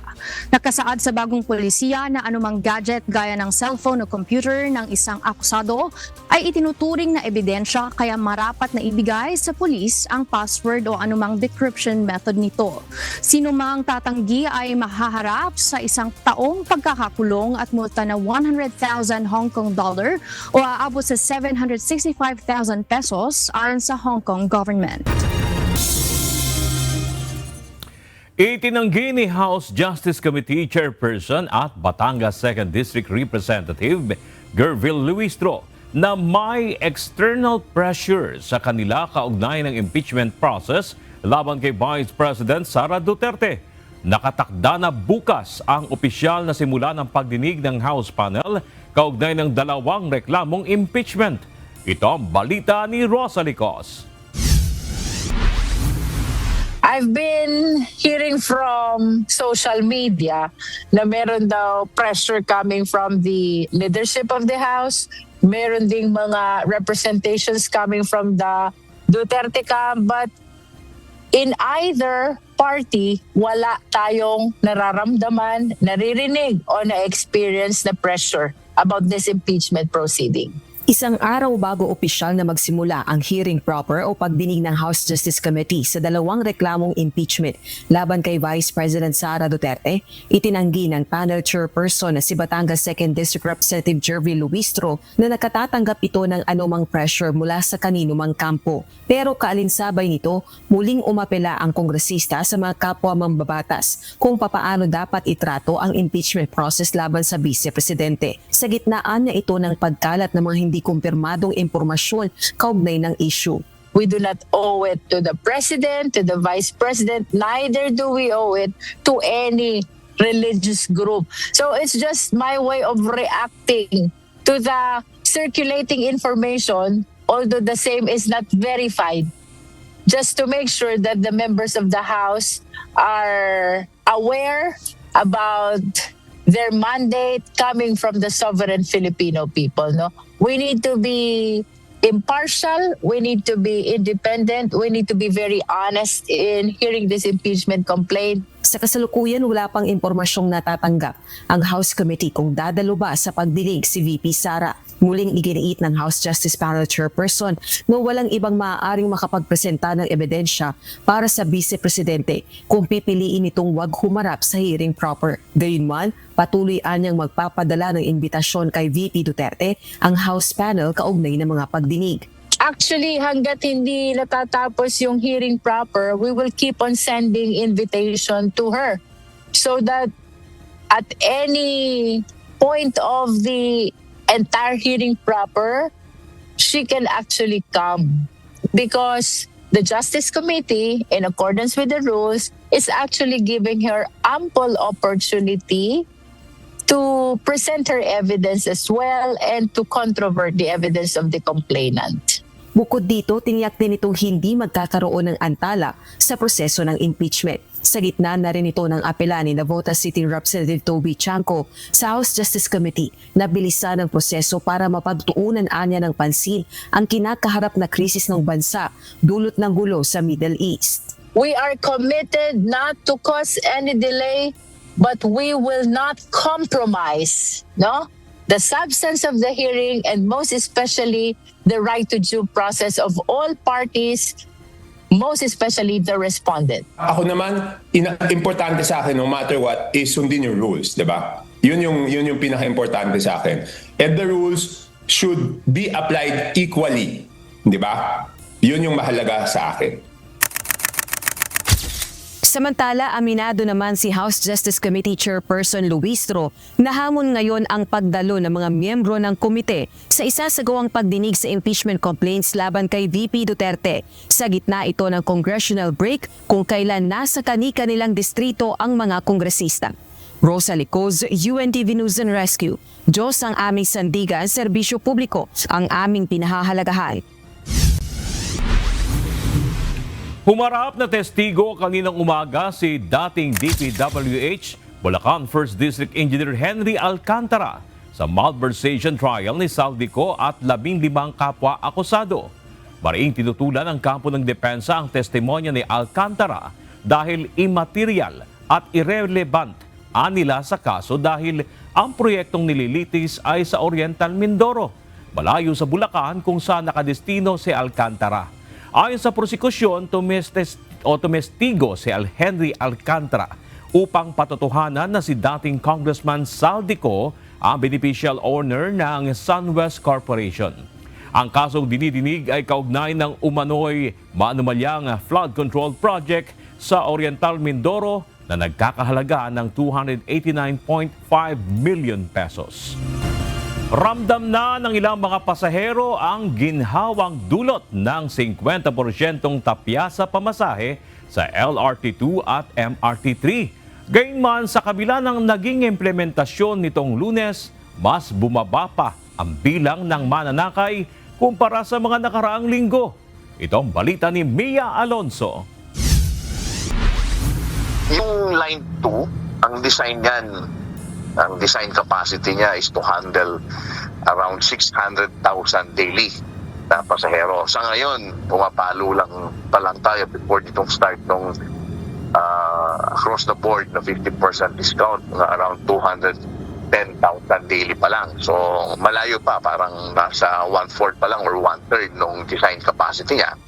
Nakasaad sa bagong polisiya na anumang gadget gaya ng cellphone o computer ng isang akusado ay itinuturing na ebidensya kaya marapat na ibigay sa pulis ang password o anumang decryption method nito. Sino mang tatanggi ay mahaharap sa 1 taong pagkakakulong at multa na 100,000 Hong Kong dollar o aabot sa 765,000 pesos ayon sa Hong Kong government. Itinanggi ni House Justice Committee Chairperson at Batangas 2nd District Representative Gervil Luistro na may external pressure sa kanila kaugnay ng impeachment process laban kay Vice President Sara Duterte. Nakatakda na bukas ang opisyal na simula ng pagdinig ng House panel kaugnay ng 2 reklamong impeachment. Ito ang balita ni Rosa Licos. I've been hearing from social media na meron daw pressure coming from the leadership of the House. Meron ding mga representations coming from the Duterte camp. But in either party, wala tayong nararamdaman, naririnig o na-experience na pressure about this impeachment proceeding. Isang araw bago opisyal na magsimula ang hearing proper o pagdinig ng House Justice Committee sa 2 reklamong impeachment laban kay Vice President Sara Duterte, itinanggi ng panel chairperson na si Batangas 2nd District Representative Gervil Luistro na nakatatanggap ito ng anumang pressure mula sa kanino mang kampo. Pero kaalinsabay nito, muling umapela ang kongresista sa mga kapwa mambabatas kung papaano dapat itrato ang impeachment process laban sa Vice Presidente. Sa gitnaan niya ito ng pagkalat ng mga hindi kumpirmadong impormasyon kaugnay ng issue. We do not owe it to the President, to the Vice President, neither do we owe it to any religious group. So it's just my way of reacting to the circulating information, although the same is not verified, just to make sure that the members of the House are aware about their mandate coming from the sovereign Filipino people. No, we need to be impartial, we need to be independent, we need to be very honest in hearing this impeachment complaint. Sa kasalukuyan, wala pang impormasyong natatanggap ang House Committee kung dadalo ba sa pagdinig si VP Sara. Muling iginiit ng House Justice Panel Chairperson na walang ibang maaaring makapagpresenta ng ebidensya para sa Vice Presidente kung pipiliin itong wag humarap sa hearing proper. Gayunman, patuloy anyang magpapadala ng imbitasyon kay VP Duterte ang House Panel kaugnay ng mga pagdinig. Actually, hanggat hindi natatapos yung hearing proper, we will keep on sending invitation to her so that at any point of the entire hearing proper, she can actually come. Because the Justice Committee, in accordance with the rules, is actually giving her ample opportunity to present her evidence as well and to controvert the evidence of the complainant. Bukod dito, tiniyak din itong hindi magkakaroon ng antala sa proseso ng impeachment. Sa gitna na rin ito ng apela ni Navotas City Representative Toby Chanco sa House Justice Committee na bilisan ang proseso para mapagtuunan anya ng pansin ang kinakaharap na krisis ng bansa dulot ng gulo sa Middle East. We are committed not to cause any delay, but we will not compromise, no? The substance of the hearing and most especially the right to due process of all parties, most especially the respondent. Ako naman, importante sa akin no matter what is sundin yung rules, di ba? Yun yung pinaka-importante sa akin. And the rules should be applied equally, di ba? Yun yung mahalaga sa akin. Samantala, aminado naman si House Justice Committee Chairperson Luistro na hamon ngayon ang pagdalo ng mga miyembro ng komite sa isasagawang pagdinig sa impeachment complaints laban kay VP Duterte. Sa gitna ito ng congressional break kung kailan nasa kani-kanilang distrito ang mga kongresista. Rosa Licoz, UNTV News and Rescue. Diyos ang aming sandigan, serbisyo publiko ang aming pinahahalagahan. Humarap na testigo kaninang umaga si dating DPWH Bulacan 1st District Engineer Henry Alcantara sa malversation trial ni Saldico at 15 kapwa akusado. Mariing tinutulan ng kampo ng depensa ang testimonya ni Alcantara dahil immaterial at irrelevant anila sa kaso dahil ang proyektong nililitis ay sa Oriental Mindoro, malayo sa Bulacan kung saan nakadestino si Alcantara. Ayon sa prosekusyon, tumestigo si Henry Alcantara upang patotohanan na si dating Congressman Saldico ang beneficial owner ng SunWest Corporation. Ang kasong dinidinig ay kaugnay ng umano'y maanumalyang flood control project sa Oriental Mindoro na nagkakahalaga ng 289.5 million pesos. Ramdam na ng ilang mga pasahero ang ginhawang dulot ng 50% tapya sa pamasahe sa LRT2 at MRT3. Gayunman sa kabila ng naging implementasyon nitong Lunes, mas bumaba pa ang bilang ng mananakay kumpara sa mga nakaraang linggo. Ito ang balita ni Mia Alonso. Yung line 2, ang design niyan, ang design capacity niya is to handle around 600,000 daily na pasahero. Sa ngayon, pumapalo lang pa lang tayo before ditong start ng across the board na 50% discount na around 210,000 daily pa lang. So malayo pa, parang nasa 1/4 pa lang or 1/3 ng design capacity niya.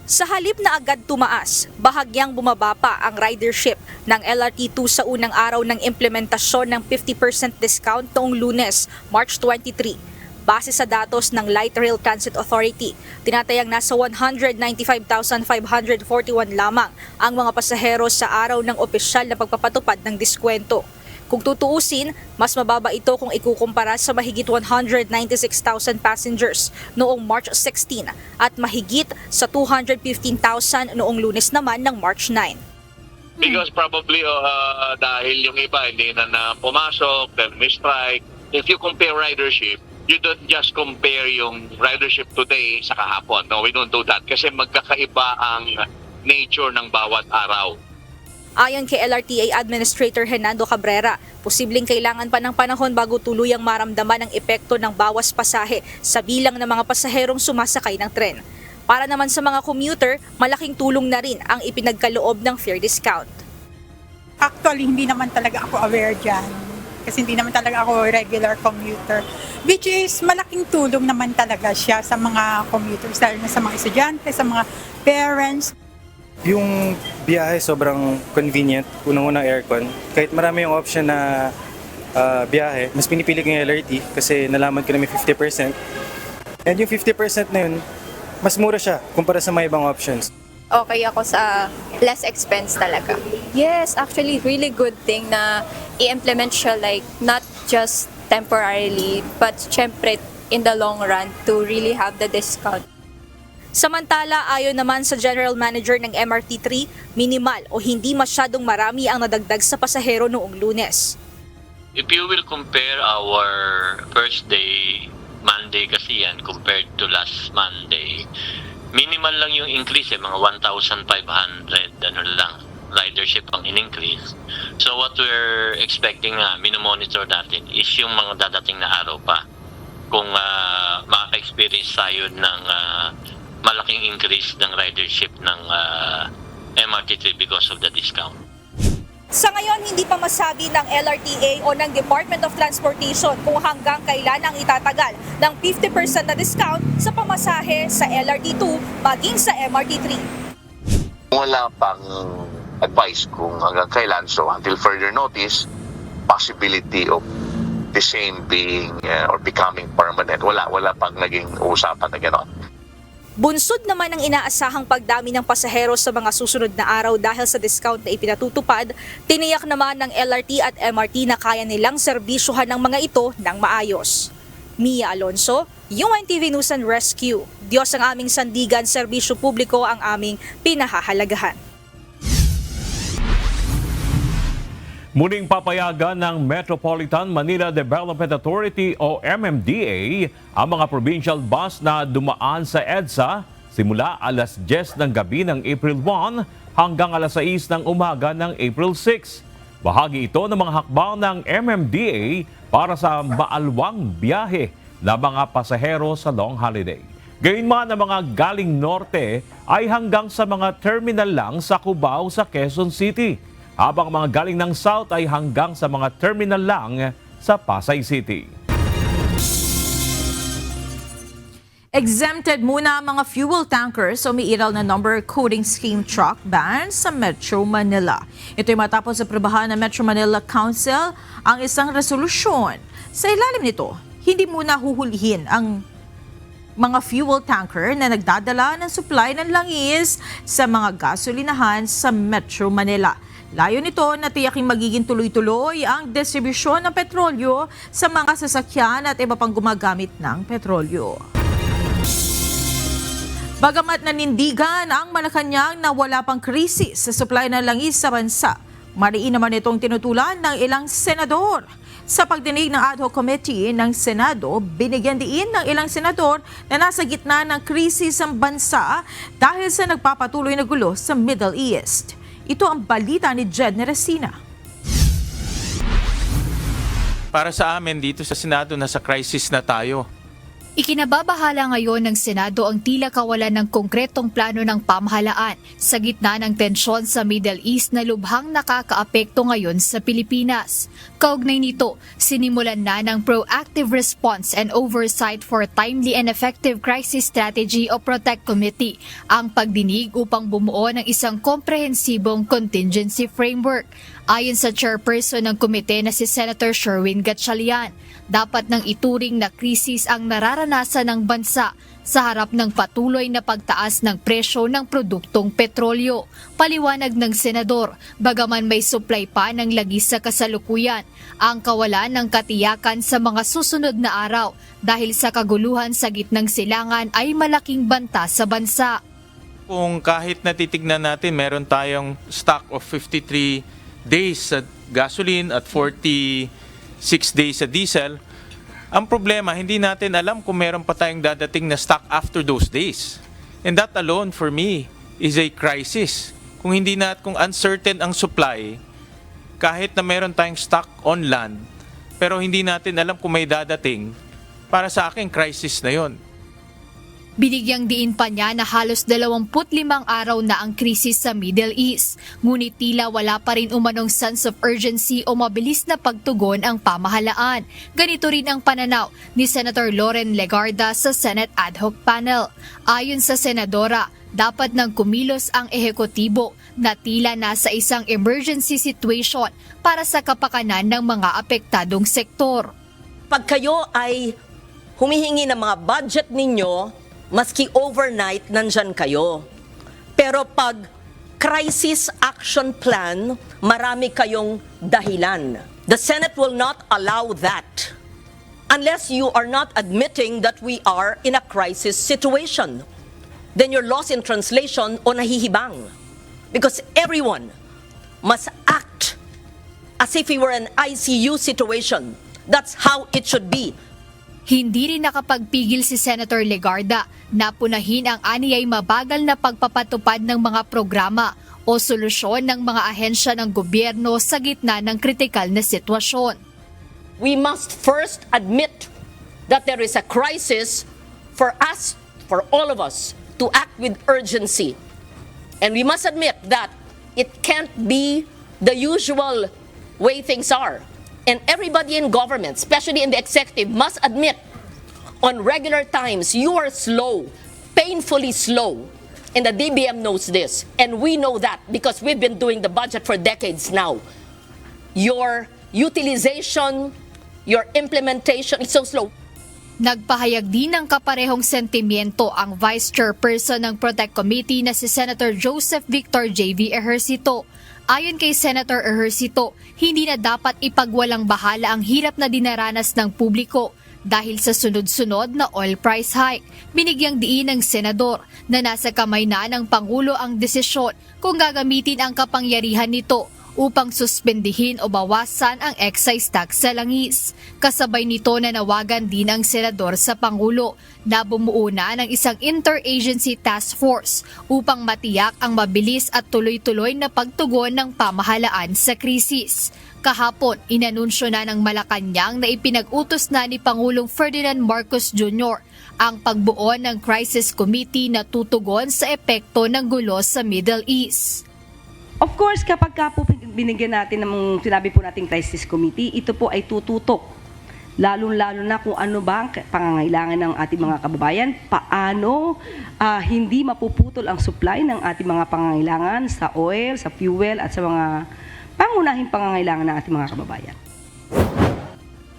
Sa halip na agad tumaas, bahagyang bumaba pa ang ridership ng LRT2 sa unang araw ng implementasyon ng 50% discount noong Lunes, March 23. Base sa datos ng Light Rail Transit Authority, tinatayang nasa 195,541 lamang ang mga pasahero sa araw ng opisyal na pagpapatupad ng diskwento. Kung tutuusin, mas mababa ito kung ikukumpara sa mahigit 196,000 passengers noong March 16 at mahigit sa 215,000 noong Lunes naman ng March 9. Because probably dahil yung iba hindi na pumasok, then may strike. If you compare ridership, you don't just compare yung ridership today sa kahapon. No, we don't do that kasi magkakaiba ang nature ng bawat araw. Ayon kay LRTA Administrator Hernando Cabrera, posibleng kailangan pa ng panahon bago tuluyang maramdaman ang epekto ng bawas pasahe sa bilang ng mga pasaherong sumasakay ng tren. Para naman sa mga commuter, malaking tulong na rin ang ipinagkaloob ng fare discount. Actually, hindi naman talaga ako aware dyan. Kasi hindi naman talaga ako regular commuter. Which is, malaking tulong naman talaga siya sa mga commuters, lalo na sa mga estudyante, sa mga parents. Yung biyahe sobrang convenient, unang-una aircon. Kahit marami yung option na biyahe, mas pinipili ko yung LRT kasi nalaman ko na may 50%. And yung 50% na yun, mas mura siya kumpara sa mga ibang options. Okay ako sa less expense talaga. Yes, actually really good thing na i-implement siya like not just temporarily but syempre in the long run to really have the discount. Samantala, ayon naman sa General Manager ng MRT3, minimal o hindi masyadong marami ang nadagdag sa pasahero noong Lunes. If you will compare our first day, Monday kasi yan, compared to last Monday, minimal lang yung increase mga 1,500 lang, ridership ang in-increase. So what we're expecting minomonitor natin is yung mga dadating na araw pa. Kung maka-experience tayo ng malaking increase ng ridership ng MRT3 because of the discount. Sa ngayon, hindi pa masabi ng LRTA o ng Department of Transportation kung hanggang kailan ang itatagal ng 50% na discount sa pamasahe sa LRT2 maging sa MRT3. Wala pang advice kung hanggang kailan. So until further notice, possibility of the same being or becoming permanent. Wala pang naging usapan na gano'n. Bunsod naman ang inaasahang pagdami ng pasahero sa mga susunod na araw dahil sa discount na ipinatutupad, tiniyak naman ng LRT at MRT na kaya nilang serbisyuhan ng mga ito ng maayos. Mia Alonso, UNTV News and Rescue. Diyos ang aming sandigan, serbisyo publiko ang aming pinahahalagahan. Muling papayagan ng Metropolitan Manila Development Authority o MMDA ang mga provincial bus na dumaan sa EDSA simula alas 10 ng gabi ng April 1 hanggang alas 6 ng umaga ng April 6. Bahagi ito ng mga hakbang ng MMDA para sa maalwang biyahe ng mga pasahero sa long holiday. Gayunman ang mga galing norte ay hanggang sa mga terminal lang sa Cubao sa Quezon City. Habang mga galing ng South ay hanggang sa mga terminal lang sa Pasay City. Exempted muna ang mga fuel tankers o umiiral na number coding scheme truck ban sa Metro Manila. Ito'y matapos sa aprobahan ng Metro Manila Council ang isang resolusyon. Sa ilalim nito, hindi muna huhulihin ang mga fuel tanker na nagdadala ng supply ng langis sa mga gasolinahan sa Metro Manila. Layo nito na tiyaking magiging tuloy-tuloy ang distribusyon ng petrolyo sa mga sasakyan at iba pang gumagamit ng petrolyo. Bagamat nanindigan ang Malacanang na wala pang krisis sa supply ng langis sa bansa, mariin naman itong tinutulan ng ilang senador. Sa pagdinig ng ad hoc committee ng Senado, binigyan diin ng ilang senador na nasa gitna ng krisis ang bansa dahil sa nagpapatuloy na gulo sa Middle East. Ito ang balita ni Jed Neresina. Para sa amin dito sa Senado, nasa crisis na tayo. Ikinababahala ngayon ng Senado ang tila kawalan ng konkretong plano ng pamahalaan sa gitna ng tensyon sa Middle East na lubhang nakakaapekto ngayon sa Pilipinas. Kaugnay nito, sinimulan na ng Proactive Response and Oversight for Timely and Effective Crisis Strategy o PROTEC Committee ang pagdinig upang bumuo ng isang komprehensibong contingency framework. Ayon sa chairperson ng komite na si Senator Sherwin Gatchalian, dapat nang ituring na krisis ang nararanasan ng bansa sa harap ng patuloy na pagtaas ng presyo ng produktong petrolyo. Paliwanag ng senador, bagaman may supply pa ng langis sa kasalukuyan, ang kawalan ng katiyakan sa mga susunod na araw dahil sa kaguluhan sa gitnang silangan ay malaking banta sa bansa. Kung kahit natitignan natin, meron tayong stock of 53 days sa gasoline at 46 days sa diesel. Ang problema, hindi natin alam kung meron pa tayong dadating na stock after those days. And that alone for me is a crisis. Kung uncertain ang supply, kahit na meron tayong stock on land, pero hindi natin alam kung may dadating, para sa akin crisis na yon. Binigyang diin pa niya na halos 25 araw na ang krisis sa Middle East. Ngunit tila wala pa rin umanong sense of urgency o mabilis na pagtugon ang pamahalaan. Ganito rin ang pananaw ni Senator Loren Legarda sa Senate Ad Hoc Panel. Ayon sa senadora, dapat nang kumilos ang ehekutibo na tila nasa isang emergency situation para sa kapakanan ng mga apektadong sektor. Pag kayo ay humihingi ng mga budget ninyo, maski overnight, nandyan kayo. Pero pag crisis action plan, marami kayong dahilan. The Senate will not allow that unless you are not admitting that we are in a crisis situation. Then you're lost in translation o nahihibang. Because everyone must act as if we were an ICU situation. That's how it should be. Hindi rin nakapagpigil si Senator Legarda na punahin ang aniyay mabagal na pagpapatupad ng mga programa o solusyon ng mga ahensya ng gobyerno sa gitna ng kritikal na sitwasyon. We must first admit that there is a crisis for us, for all of us, to act with urgency. And we must admit that it can't be the usual way things are. And everybody in government, especially in the executive, must admit on regular times you are slow, painfully slow. And the DBM knows this. And we know that because we've been doing the budget for decades now. Your utilization, your implementation is so slow. Nagpahayag din ng kaparehong sentimiento ang Vice Chairperson ng Protect Committee na si Senator Joseph Victor J.V. Ejercito. Ayon kay Senator Ejercito, hindi na dapat ipagwalang bahala ang hirap na dinaranas ng publiko dahil sa sunod-sunod na oil price hike. Binigyang diin ng senador na nasa kamay na ng Pangulo ang desisyon kung gagamitin ang kapangyarihan nito upang suspendihin o bawasan ang excise tax sa langis. Kasabay nito na nawagan din ang senador sa Pangulo na bumuo na ng isang interagency task force upang matiyak ang mabilis at tuloy-tuloy na pagtugon ng pamahalaan sa krisis. Kahapon, inanunsyo na ng Malacanang na ipinag-utos na ni Pangulong Ferdinand Marcos Jr. ang pagbuo ng Crisis Committee na tutugon sa epekto ng gulo sa Middle East. Of course, kapag po binigyan natin ng sinabi po nating Crisis Committee, ito po ay tututok. Lalo-lalo na kung ano ba ang pangangailangan ng ating mga kababayan, paano hindi mapuputol ang supply ng ating mga pangangailangan sa oil, sa fuel at sa mga pangunahing pangangailangan ng ating mga kababayan.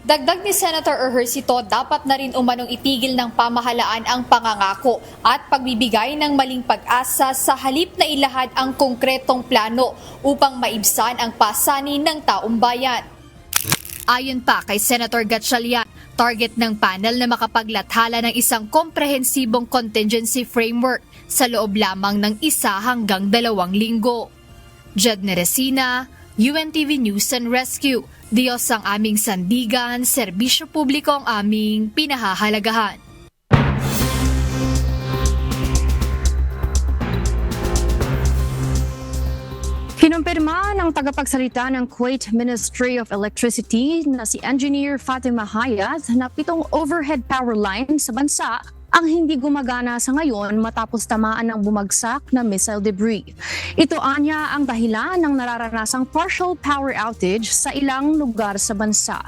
Dagdag ni Senator Ejercito, dapat na rin umanong itigil ng pamahalaan ang pangangako at pagbibigay ng maling pag-asa sa halip na ilahad ang konkretong plano upang maibsan ang pasanin ng taong bayan. Ayon pa kay Senator Gatchalian, target ng panel na makapaglathala ng isang komprehensibong contingency framework sa loob lamang ng 1 hanggang 2 linggo. Jed Neresina, UNTV News and Rescue. Diyos ang aming sandigan, serbisyo publiko ang aming pinahahalagahan. Kinumpirma ng tagapagsalita ng Kuwait Ministry of Electricity na si Engineer Fatima Hayat na 7 overhead power line sa bansa ang hindi gumagana sa ngayon matapos tamaan ng bumagsak na missile debris. Ito anya ang dahilan ng nararanasang partial power outage sa ilang lugar sa bansa.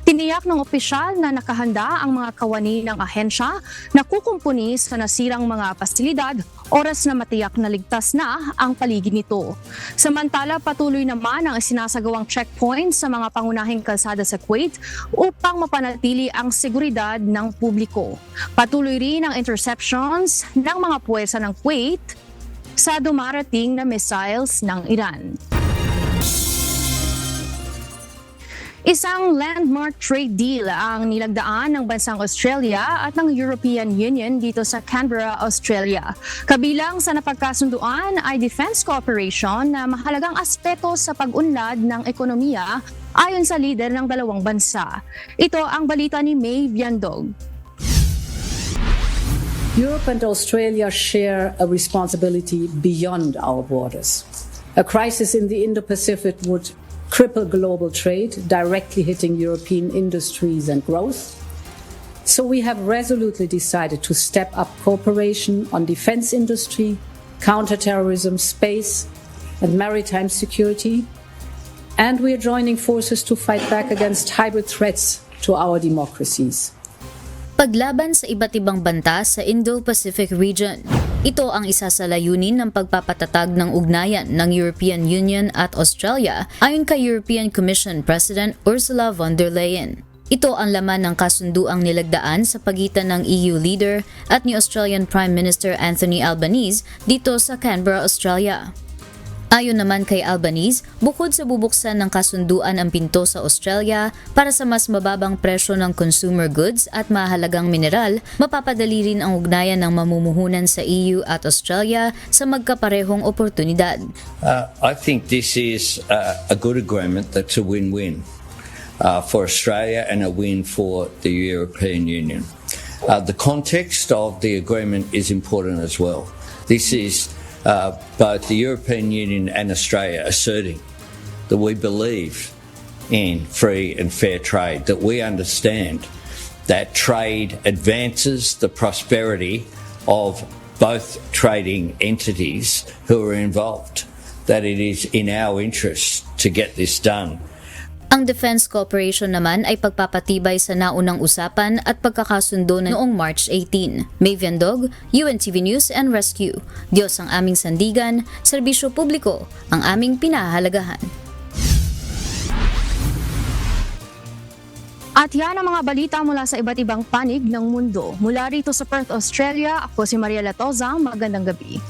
Tiniyak ng opisyal na nakahanda ang mga kawani ng ahensya na kukumpuni sa nasirang mga pasilidad oras na matiyak na ligtas na ang paligid nito. Samantala, patuloy naman ang isinasagawang checkpoint sa mga pangunahing kalsada sa Kuwait upang mapanatili ang seguridad ng publiko. Patuloy rin ang interceptions ng mga puwersa ng Kuwait sa dumarating na missiles ng Iran. Isang landmark trade deal ang nilagdaan ng bansang Australia at ng European Union dito sa Canberra, Australia. Kabilang sa napagkasunduan ay defense cooperation na mahalagang aspeto sa pag-unlad ng ekonomiya ayon sa lider ng dalawang bansa. Ito ang balita ni May Viandog. Europe and Australia share a responsibility beyond our borders. A crisis in the Indo-Pacific would cripple global trade, directly hitting European industries and growth. So we have resolutely decided to step up cooperation on defense industry, counterterrorism, space, and maritime security. And we are joining forces to fight back against hybrid threats to our democracies. Paglaban sa iba't ibang banta sa Indo-Pacific region. Ito ang isa sa layunin ng pagpapatatag ng ugnayan ng European Union at Australia ayon kay European Commission President Ursula von der Leyen. Ito ang laman ng kasunduang nilagdaan sa pagitan ng EU leader at ni Australian Prime Minister Anthony Albanese dito sa Canberra, Australia. Ayon naman kay Albanese, bukod sa bubuksan ng kasunduan ang pinto sa Australia para sa mas mababang presyo ng consumer goods at mahalagang mineral, mapapadali rin ang ugnayan ng mamumuhunan sa EU at Australia sa magkaparehong oportunidad. I think this is a good agreement that's a win-win for Australia and a win for the European Union. The context of the agreement is important as well. This is both the European Union and Australia asserting that we believe in free and fair trade, that we understand that trade advances the prosperity of both trading entities who are involved, that it is in our interest to get this done. Ang defense cooperation naman ay pagpapatibay sa naunang usapan at pagkakasundo noong March 18. May Viandog, UNTV News and Rescue. Diyos ang aming sandigan, serbisyo publiko ang aming pinahahalagahan. At yan ang mga balita mula sa iba't ibang panig ng mundo. Mula rito sa Perth, Australia, ako si Maria Latoza. Magandang gabi.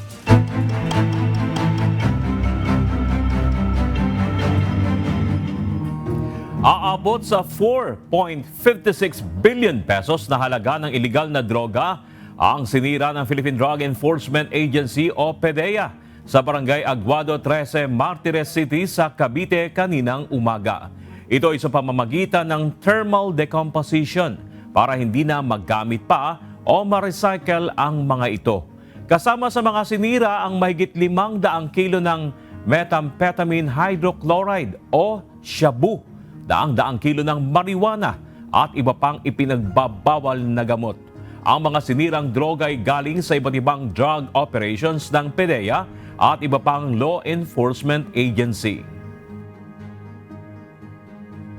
Aabot sa 4.56 billion pesos na halaga ng iligal na droga ang sinira ng Philippine Drug Enforcement Agency o PDEA sa Barangay Aguado 13, Martires City sa Cavite kaninang umaga. Ito ay sa pamamagitan ng thermal decomposition para hindi na maggamit pa o ma-recycle ang mga ito. Kasama sa mga sinira ang mahigit 500 kilo ng methamphetamine hydrochloride o shabu, daang-daang kilo ng marijuana at iba pang ipinagbabawal na gamot. Ang mga sinirang droga ay galing sa iba't ibang drug operations ng PDEA at iba pang law enforcement agency.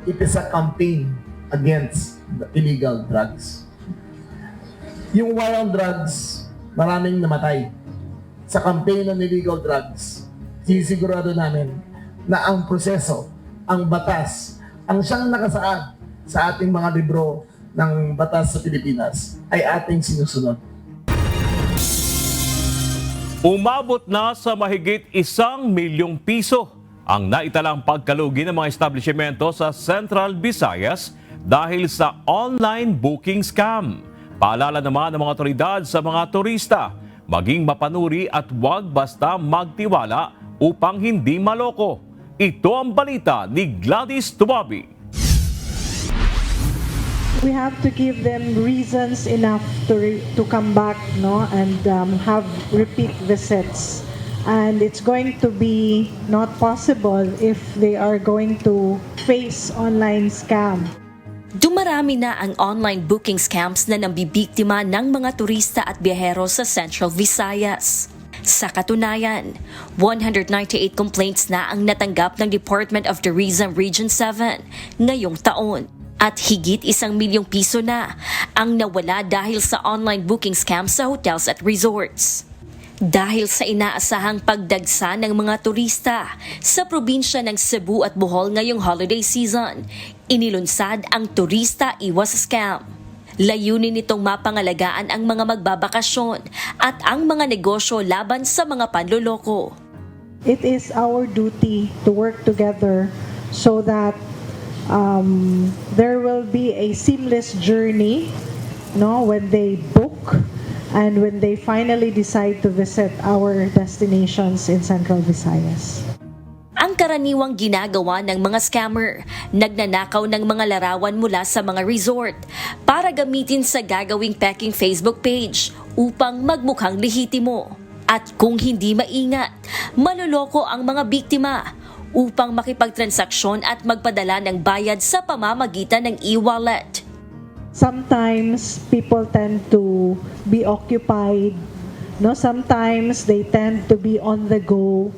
It is a campaign against the illegal drugs. Yung war on drugs, maraming namatay. Sa campaign ng illegal drugs, sisigurado namin na ang proseso, ang batas, ang siyang nakasaad sa ating mga libro ng batas sa Pilipinas ay ating sinusunod. Umabot na sa mahigit 1 milyong piso ang naitalang pagkalugi ng mga establishmento sa Central Visayas dahil sa online booking scam. Paalala naman ng mga otoridad sa mga turista, maging mapanuri at huwag basta magtiwala upang hindi maloko. Ito ang balita ni Gladys Tubabi. We have to give them reasons enough to come back, no, and have repeat visits. And it's going to be not possible if they are going to face online scam. Dumarami na ang online booking scams na nambibiktima ng mga turista at biyahero sa Central Visayas. Sa katunayan, 198 complaints na ang natanggap ng Department of Tourism Region 7 ngayong taon. At higit 1 milyong piso na ang nawala dahil sa online booking scams sa hotels at resorts. Dahil sa inaasahang pagdagsa ng mga turista sa probinsya ng Cebu at Bohol ngayong holiday season, inilunsad ang Turista Iwas Scam. Layunin nitong mapangalagaan ang mga magbabakasyon at ang mga negosyo laban sa mga panloloko. It is our duty to work together so that there will be a seamless journey, no, when they book and when they finally decide to visit our destinations in Central Visayas. Ang karaniwang ginagawa ng mga scammer, nagnanakaw ng mga larawan mula sa mga resort para gamitin sa gagawing peking Facebook page upang magmukhang lehitimo. At kung hindi maingat, maloloko ang mga biktima upang makipagtransaksyon at magpadala ng bayad sa pamamagitan ng e-wallet. Sometimes people tend to be occupied, no? Sometimes they tend to be on the go,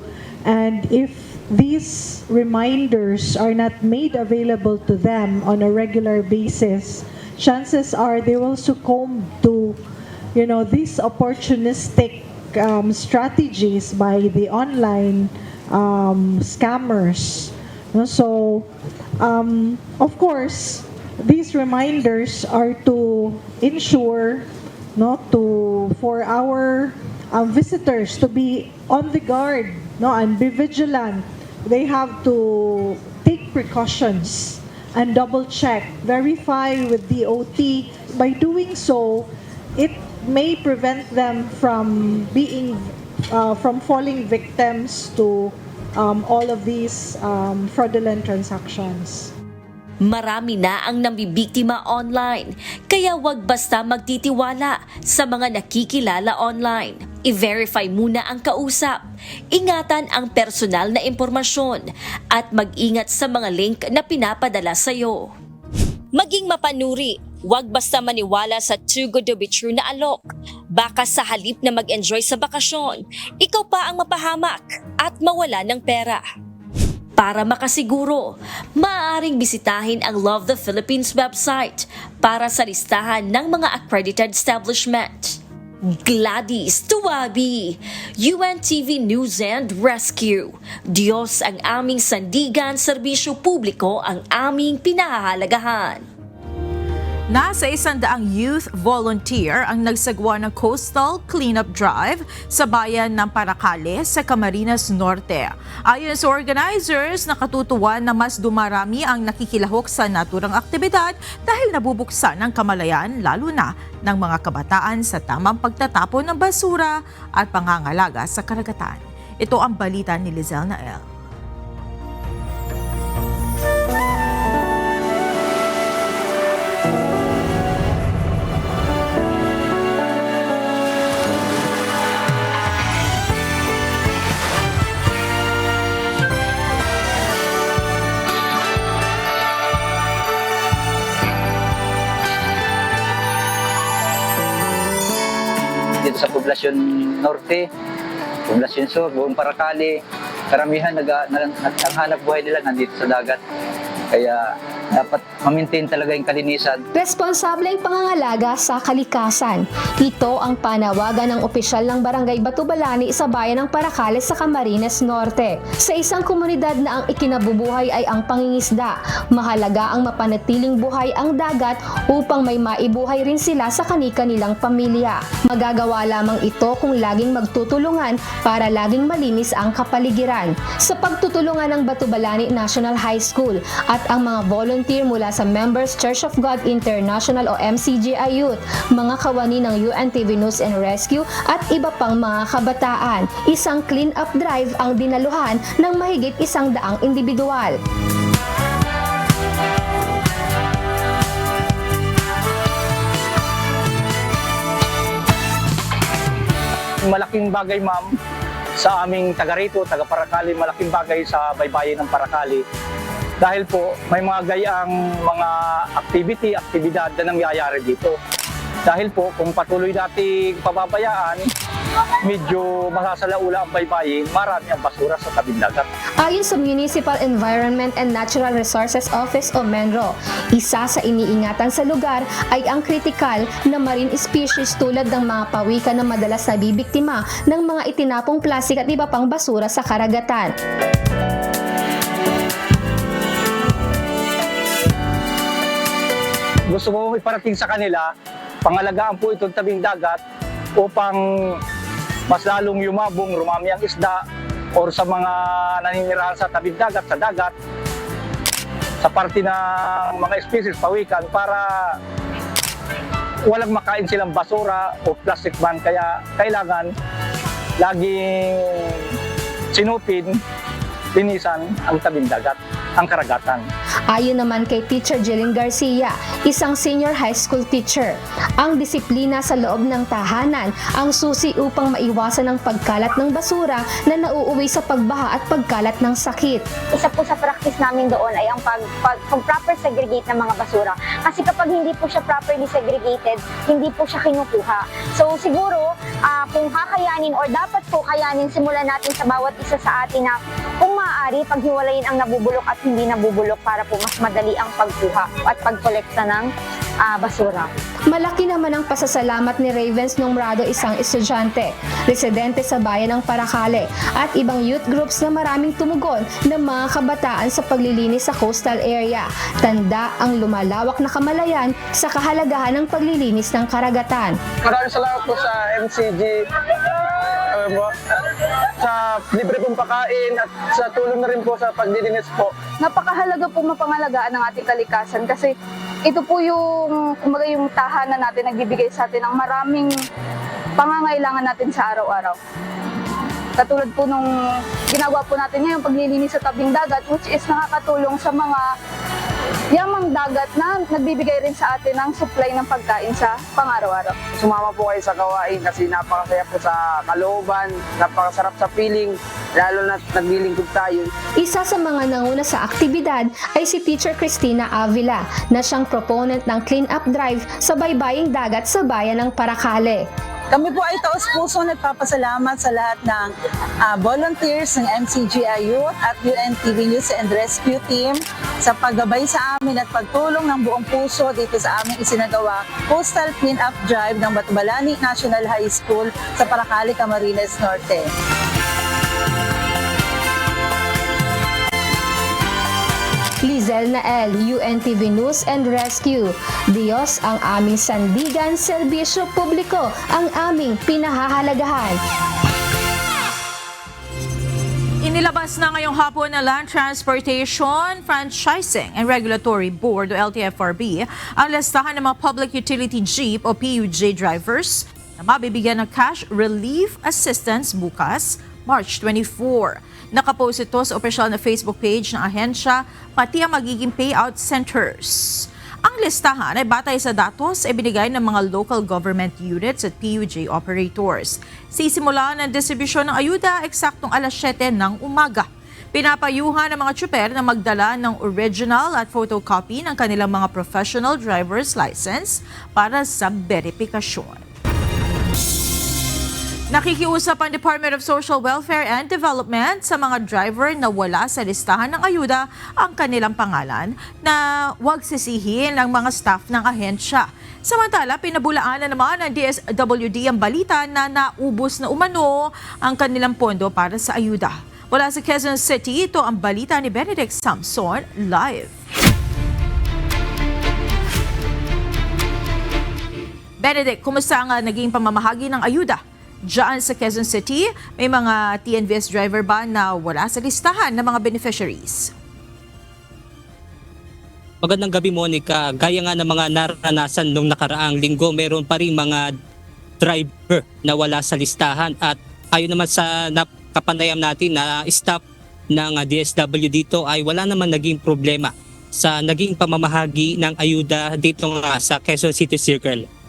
and if these reminders are not made available to them on a regular basis, chances are they will succumb to, these opportunistic strategies by the online scammers. So, of course, these reminders are to ensure, for our visitors to be on the guard, and be vigilant. They have to take precautions and double check, verify with DOT. By doing so, it may prevent them from falling victims to all of these fraudulent transactions. Marami na ang nambibiktima online, kaya wag basta magtitiwala sa mga nakikilala online. I-verify muna ang kausap, ingatan ang personal na impormasyon, at mag-ingat sa mga link na pinapadala sa iyo. Maging mapanuri, wag basta maniwala sa too good to be true na alok. Baka sa halip na mag-enjoy sa bakasyon, ikaw pa ang mapahamak at mawala ng pera. Para makasiguro, maaaring bisitahin ang Love the Philippines website para sa listahan ng mga accredited establishment. Gladys Tuwabi, UNTV News and Rescue. Diyos ang aming sandigan, serbisyo publiko ang aming pinahahalagahan. Nasa 100 youth volunteer ang nagsagwa ng Coastal Cleanup Drive sa bayan ng Paracale sa Camarines Norte. Ayon sa organizers, nakatutuwa na mas dumarami ang nakikilahok sa naturang aktibidad dahil nabubuksan ang kamalayan lalo na ng mga kabataan sa tamang pagtatapon ng basura at pangangalaga sa karagatan. Ito ang balita ni Lizelle Nael. Dito sa Poblasyon Norte, Poblasyon Sur, buong Paracale, karamihan ang hanap buhay nila nandito sa dagat. Kaya dapat ma-maintain talaga yung kalinisan. Responsableng pangangalaga sa kalikasan. Ito ang panawagan ng opisyal ng Barangay Batubalani sa bayan ng Paracale sa Camarines Norte. Sa isang komunidad na ang ikinabubuhay ay ang pangingisda, mahalaga ang mapanatiling buhay ang dagat upang may maibuhay rin sila sa kani-kanilang pamilya. Magagawa lamang ito kung laging magtutulungan para laging malinis ang kapaligiran. Sa pagtutulungan ng Batubalani National High School at ang mga volunteer mula sa Members Church of God International o MCGI Youth, mga kawani ng UNTV News and Rescue at iba pang mga kabataan. Isang clean-up drive ang dinaluhan ng mahigit 100 individual. Malaking bagay, ma'am, sa aming taga rito, taga Paracale, malaking bagay sa baybayin ng Paracale. Dahil po may mga gayang mga aktibidad na nangyayari dito. Dahil po kung patuloy nating pababayaan, medyo masasalaula ang baybayin, marami ang basura sa tabing dagat. Ayon sa Municipal Environment and Natural Resources Office o MENRO, isa sa iniingatan sa lugar ay ang kritikal na marine species tulad ng mga pawikan na madalas nabibiktima ng mga itinapong plastik at iba pang basura sa karagatan. Gusto ko iparating sa kanila, pangalagaan po itong tabing dagat upang mas lalong yumabong, rumami ang isda or sa mga naninirahan sa tabing dagat, sa dagat, sa parte ng mga species, pawikan, para walang makain silang basura o plastic ban. Kaya kailangan laging sinupin, linisan ang tabing dagat, ang karagatan. Ayon naman kay Teacher Jeline Garcia, isang senior high school teacher, ang disiplina sa loob ng tahanan ang susi upang maiwasan ang pagkalat ng basura na nauuwi sa pagbaha at pagkalat ng sakit. Isa po sa practice namin doon ay ang pag-proper segregate ng mga basura. Kasi kapag hindi po siya properly segregated, hindi po siya kinukuha. So siguro, kung kakayanin or dapat po kayanin, simulan natin sa bawat isa sa atin na kung maaari, paghiwalayin ang nabubulok at hindi nabubulok para po mas madali ang pagkuha at pagkolekta ng basura. Malaki naman ang pasasalamat ni Ravens Nomrado, isang estudyante, residente sa bayan ng Paracale, at ibang youth groups na maraming tumugon ng mga kabataan sa paglilinis sa coastal area. Tanda ang lumalawak na kamalayan sa kahalagahan ng paglilinis ng karagatan. Maraming salamat po sa MCG sa libre pong pagkain at sa tulong na rin po sa paglilinis po. Napakahalaga po mapangalagaan ng ating kalikasan kasi ito po yung, kumbaga, yung tahanan natin, nagbibigay sa atin ng maraming pangangailangan natin sa araw-araw. Katulad po nung ginagawa po natin ngayon, paglilinis sa tabing dagat, which is nakakatulong sa mga yamang dagat na nagbibigay rin sa atin ng supply ng pagkain sa pang-araw-araw. Sumama po kayo sa gawain kasi napakasaya po sa kalooban, napakasarap sa feeling, lalo na naglilingkod tayo. Isa sa mga nanguna sa aktibidad ay si Teacher Cristina Avila na siyang proponent ng clean-up drive sa baybaying dagat sa bayan ng Paracale. Kami po ay taos-puso nagpapasalamat sa lahat ng volunteers ng MCGI Youth at UNTV News and Rescue Team sa paggabay sa amin at pagtulong ng buong puso dito sa aming isinagawa Coastal Clean-up Drive ng Batubalani National High School sa Paracale, Camarines Norte. Lizelle L na L, UNTV News and Rescue. Diyos ang aming sandigan, serbisyo publiko ang aming pinahahalagahan. Inilabas na ngayong hapon na Land Transportation, Franchising and Regulatory Board o LTFRB ang listahan ng mga Public Utility Jeep o PUJ drivers na mabibigyan ng cash relief assistance bukas, March 24. Nakapost ito sa opisyal na Facebook page ng ahensya, pati ang magiging payout centers. Ang listahan ay batay sa datos ay binigay ng mga local government units at PUJ operators. Sisimulan ang distribusyon ng ayuda eksaktong alas 7 ng umaga. Pinapayuhan ng mga tsuper na magdala ng original at photocopy ng kanilang mga professional driver's license para sa verifikasyon. Nakikiusap ang Department of Social Welfare and Development sa mga driver na wala sa listahan ng ayuda ang kanilang pangalan na huwag sisihin ang mga staff ng ahensya. Samantala, pinabulaan na naman ng DSWD ang balita na naubos na umano ang kanilang pondo para sa ayuda. Wala sa Quezon City, ito ang balita ni Benedict Samson live. Benedict, kumusta ang naging pamamahagi ng ayuda? Diyan sa Quezon City, may mga TNVS driver ba na wala sa listahan ng mga beneficiaries? Magandang gabi, Monica. Gaya nga ng mga naranasan nung nakaraang linggo, meron pa rin mga driver na wala sa listahan at ayon naman sa kapanayam natin na staff ng DSW dito ay wala naman naging problema sa naging pamamahagi ng ayuda dito nga sa Quezon City Circle.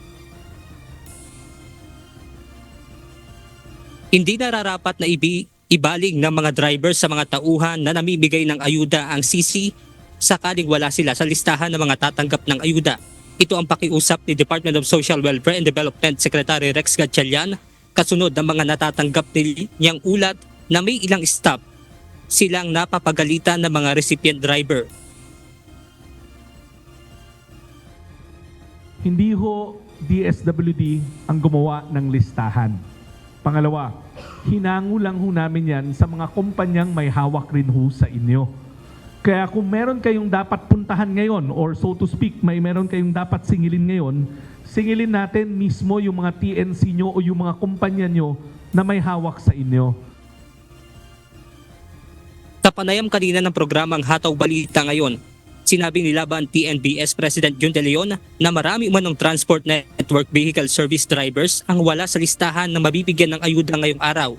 Hindi nararapat na ibaling ng mga driver sa mga tauhan na namimigay ng ayuda ang CC sakaling wala sila sa listahan ng mga tatanggap ng ayuda. Ito ang pakiusap ni Department of Social Welfare and Development Secretary Rex Gatchalian kasunod ng mga natatanggap niyang ulat na may ilang staff silang napapagalitan ng mga recipient driver. Hindi ho DSWD ang gumawa ng listahan. Pangalawa, hinango lang ho namin yan sa mga kumpanyang may hawak rin ho sa inyo. Kaya kung meron kayong dapat puntahan ngayon or so to speak, meron kayong dapat singilin ngayon, singilin natin mismo yung mga TNC nyo o yung mga kumpanya nyo na may hawak sa inyo. Sa panayam kanina ng programang Hataw Balita ngayon, sinabi ni Laban TNBS President Jun De Leon na marami umanong transport network vehicle service drivers ang wala sa listahan na mabibigyan ng ayuda ngayong araw.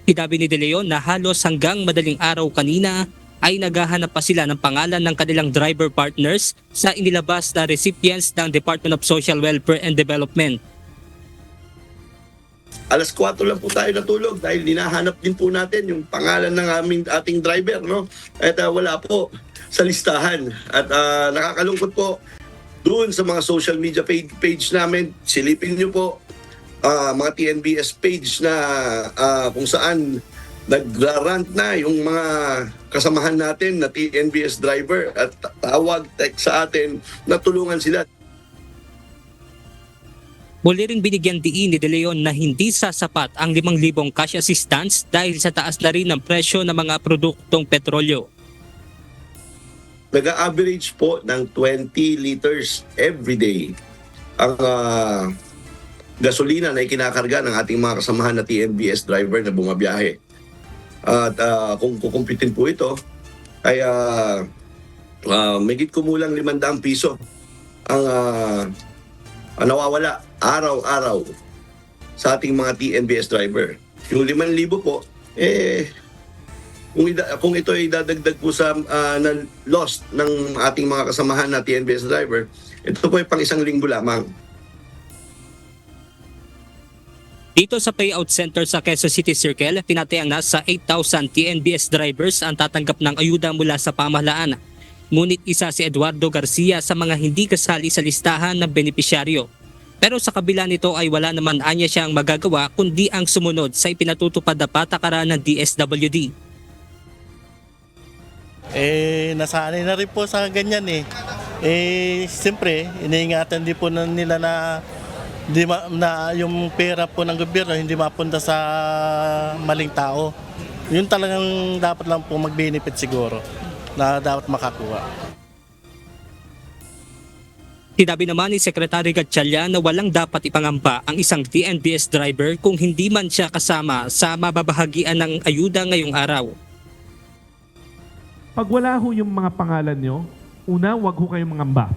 Sinabi ni De Leon na halos hanggang madaling araw kanina ay naghahanap pa sila ng pangalan ng kanilang driver partners sa inilabas na recipients ng Department of Social Welfare and Development. Alas 4 lang po tayo natulog dahil hinahanap din po natin yung pangalan ng ating driver, no? At wala po sa listahan. At nakakalungkot po doon sa mga social media page namin. Silipin nyo po mga TNBS page na kung saan nagrarant na yung mga kasamahan natin na TNBS driver at tawag, text sa atin na tulungan sila. Muli ring binigyan diin ni De Leon na hindi sasapat ang 5,000 cash assistance dahil sa taas na rin ng presyo ng mga produktong petrolyo. Nag-average po ng 20 liters every day ang gasolina na ikinakarga ng ating mga kasamahan na TNBS driver na bumabiyahe. At kung kukumpitin po ito, ay megit kumulang 500 piso ang nawawala araw-araw sa ating mga TNBS driver. Yung 5,000 po, kung ito ay dadagdag po sa na lost ng ating mga kasamahan na TNBS driver, ito po ay pang 1 linggo lamang. Dito sa payout center sa Quezon City Circle, tinatayang nasa 8,000 TNBS drivers ang tatanggap ng ayuda mula sa pamahalaan. Ngunit isa si Eduardo Garcia sa mga hindi kasali sa listahan ng benepisyaryo. Pero sa kabila nito ay wala naman anya siyang magagawa kundi ang sumunod sa ipinatutupad na patakaran ng DSWD. Nasanay na rin po sa ganyan siyempre, iniingatan din po nila na yung pera po ng gobyerno hindi mapunta sa maling tao. Yun talagang dapat lang po mag-benefit siguro na dapat makakuha. Sinabi naman ni Secretary Gatchalian na walang dapat ipangamba ang isang TNBS driver kung hindi man siya kasama sa mababahagian ng ayuda ngayong araw. Pag wala ho yung mga pangalan nyo, una, wag ho kayong mangamba.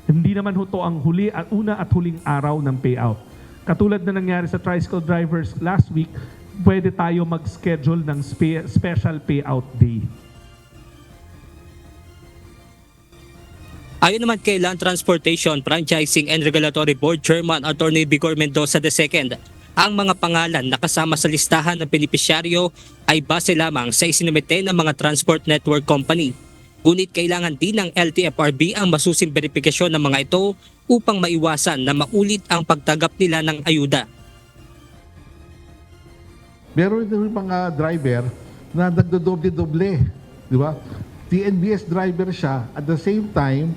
Hindi naman ho to ang una at huling araw ng payout. Katulad na nangyari sa tricycle drivers last week, pwede tayo mag-schedule ng special payout day. Ayon naman kay Land Transportation, Franchising and Regulatory Board Chairman Attorney Vigor Mendoza II, ang mga pangalan na kasama sa listahan ng benepisyaryo ay base lamang sa isinumite ng mga transport network company. Ngunit kailangan din ng LTFRB ang masusing verifikasyon ng mga ito upang maiwasan na maulit ang pagtagap nila ng ayuda. Meron din mga driver na nagdodoble-doble, di ba? TNBS driver siya, at the same time,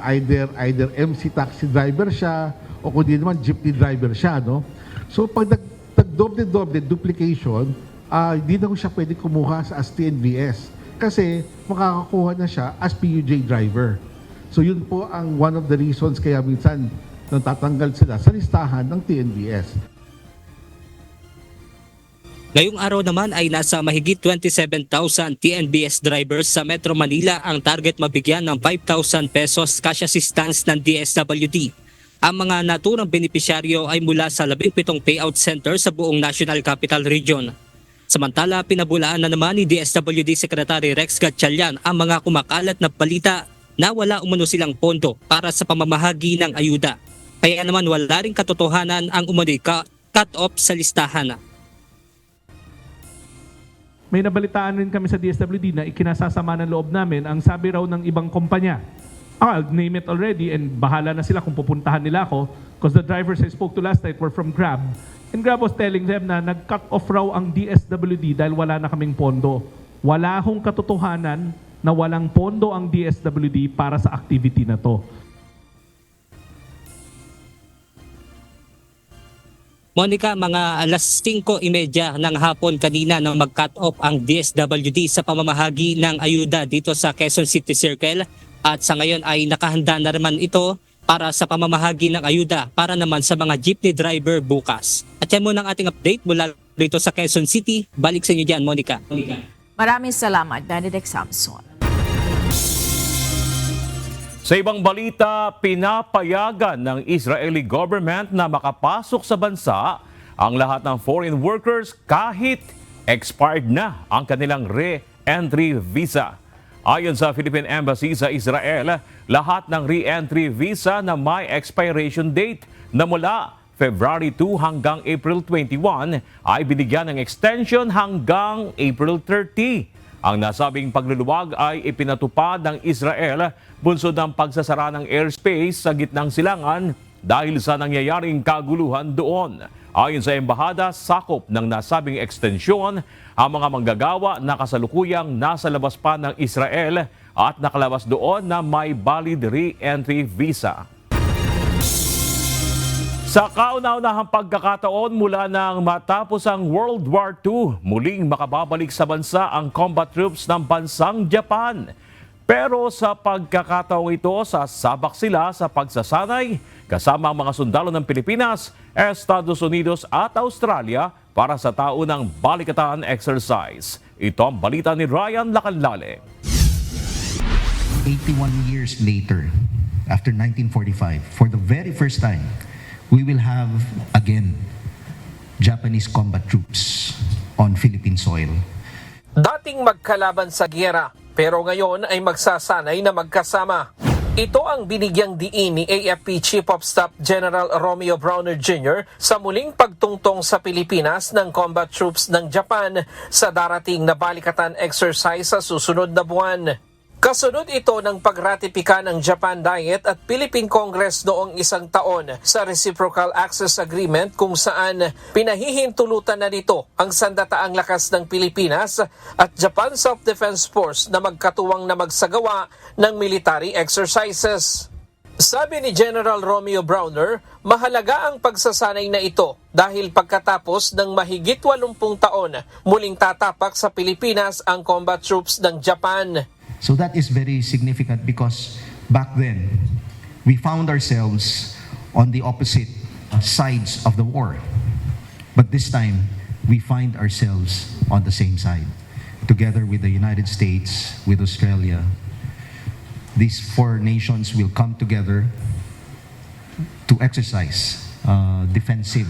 either MC taxi driver siya o kundi naman jeepney driver siya, no? So pag nagdoble-doble duplication, hindi na ko siya pwede kumuha as TNBS kasi makakakuha na siya as PUJ driver. So yun po ang one of the reasons kaya minsan natatanggal sila sa listahan ng TNBS. Ngayong araw naman ay nasa mahigit 27,000 TNBS drivers sa Metro Manila ang target mabigyan ng 5,000 pesos cash assistance ng DSWD. Ang mga naturang benepisyaryo ay mula sa 17 payout center sa buong National Capital Region. Samantala, pinabulaan na naman ni DSWD Secretary Rex Gatchalian ang mga kumakalat na balita na wala umano silang pondo para sa pamamahagi ng ayuda. Kaya naman wala ring katotohanan ang umano'y cut-off sa listahan. May nabalitaan rin kami sa DSWD na ikinasasama ng loob namin ang sabi raw ng ibang kumpanya. I'll name it already and bahala na sila kung pupuntahan nila ako because the drivers I spoke to last night were from Grab. And Grab was telling them na nag-cut off raw ang DSWD dahil wala na kaming pondo. Wala hong katotohanan na walang pondo ang DSWD para sa activity na to. Monica, mga alas 5:30 ng hapon kanina nang mag-cut off ang DSWD sa pamamahagi ng ayuda dito sa Quezon City Circle at sa ngayon ay nakahanda na naman ito para sa pamamahagi ng ayuda para naman sa mga jeepney driver bukas. At yan muna ang ating update mula dito sa Quezon City. Balik sa inyo dyan, Monica. Maraming salamat, Benedict Samson. Sa ibang balita, pinapayagan ng Israeli government na makapasok sa bansa ang lahat ng foreign workers kahit expired na ang kanilang re-entry visa. Ayon sa Philippine Embassy sa Israel, lahat ng re-entry visa na may expiration date na mula February 2 hanggang April 21 ay binigyan ng extension hanggang April 30. Ang nasabing pagluluwag ay ipinatupad ng Israel bunsod ng pagsasara ng airspace sa gitnang silangan dahil sa nangyayaring kaguluhan doon. Ayon sa embahada, sakop ng nasabing ekstensyon ang mga manggagawa na kasalukuyang nasa labas pa ng Israel at nakalabas doon na may valid re-entry visa. Sa kauna-unahang pagkakataon mula nang matapos ang World War II, muling makababalik sa bansa ang combat troops ng bansang Japan. Pero sa pagkakataong ito, sasabak sila sa pagsasanay kasama ang mga sundalo ng Pilipinas, Estados Unidos at Australia para sa taunang balikatan exercise. Ito ang balita ni Ryan Lacanlale. 81 years later, after 1945, for the very first time, we will have again Japanese combat troops on Philippine soil. Dating magkalaban sa giyera, pero ngayon ay magsasanay na magkasama. Ito ang binigyang diin ni AFP Chief of Staff General Romeo Browner Jr. sa muling pagtungtong sa Pilipinas ng combat troops ng Japan sa darating na balikatan exercise sa susunod na buwan. Kasunod ito ng pagratipika ng Japan Diet at Philippine Congress noong isang taon sa Reciprocal Access Agreement kung saan pinahihintulutan na nito ang sandataang lakas ng Pilipinas at Japan Self-Defense Force na magkatuwang na magsagawa ng military exercises. Sabi ni General Romeo Browner, mahalaga ang pagsasanay na ito dahil pagkatapos ng mahigit 80 taon, muling tatapak sa Pilipinas ang combat troops ng Japan. So that is very significant because back then, we found ourselves on the opposite sides of the war. But this time, we find ourselves on the same side, together with the United States, with Australia. These four nations will come together to exercise defensive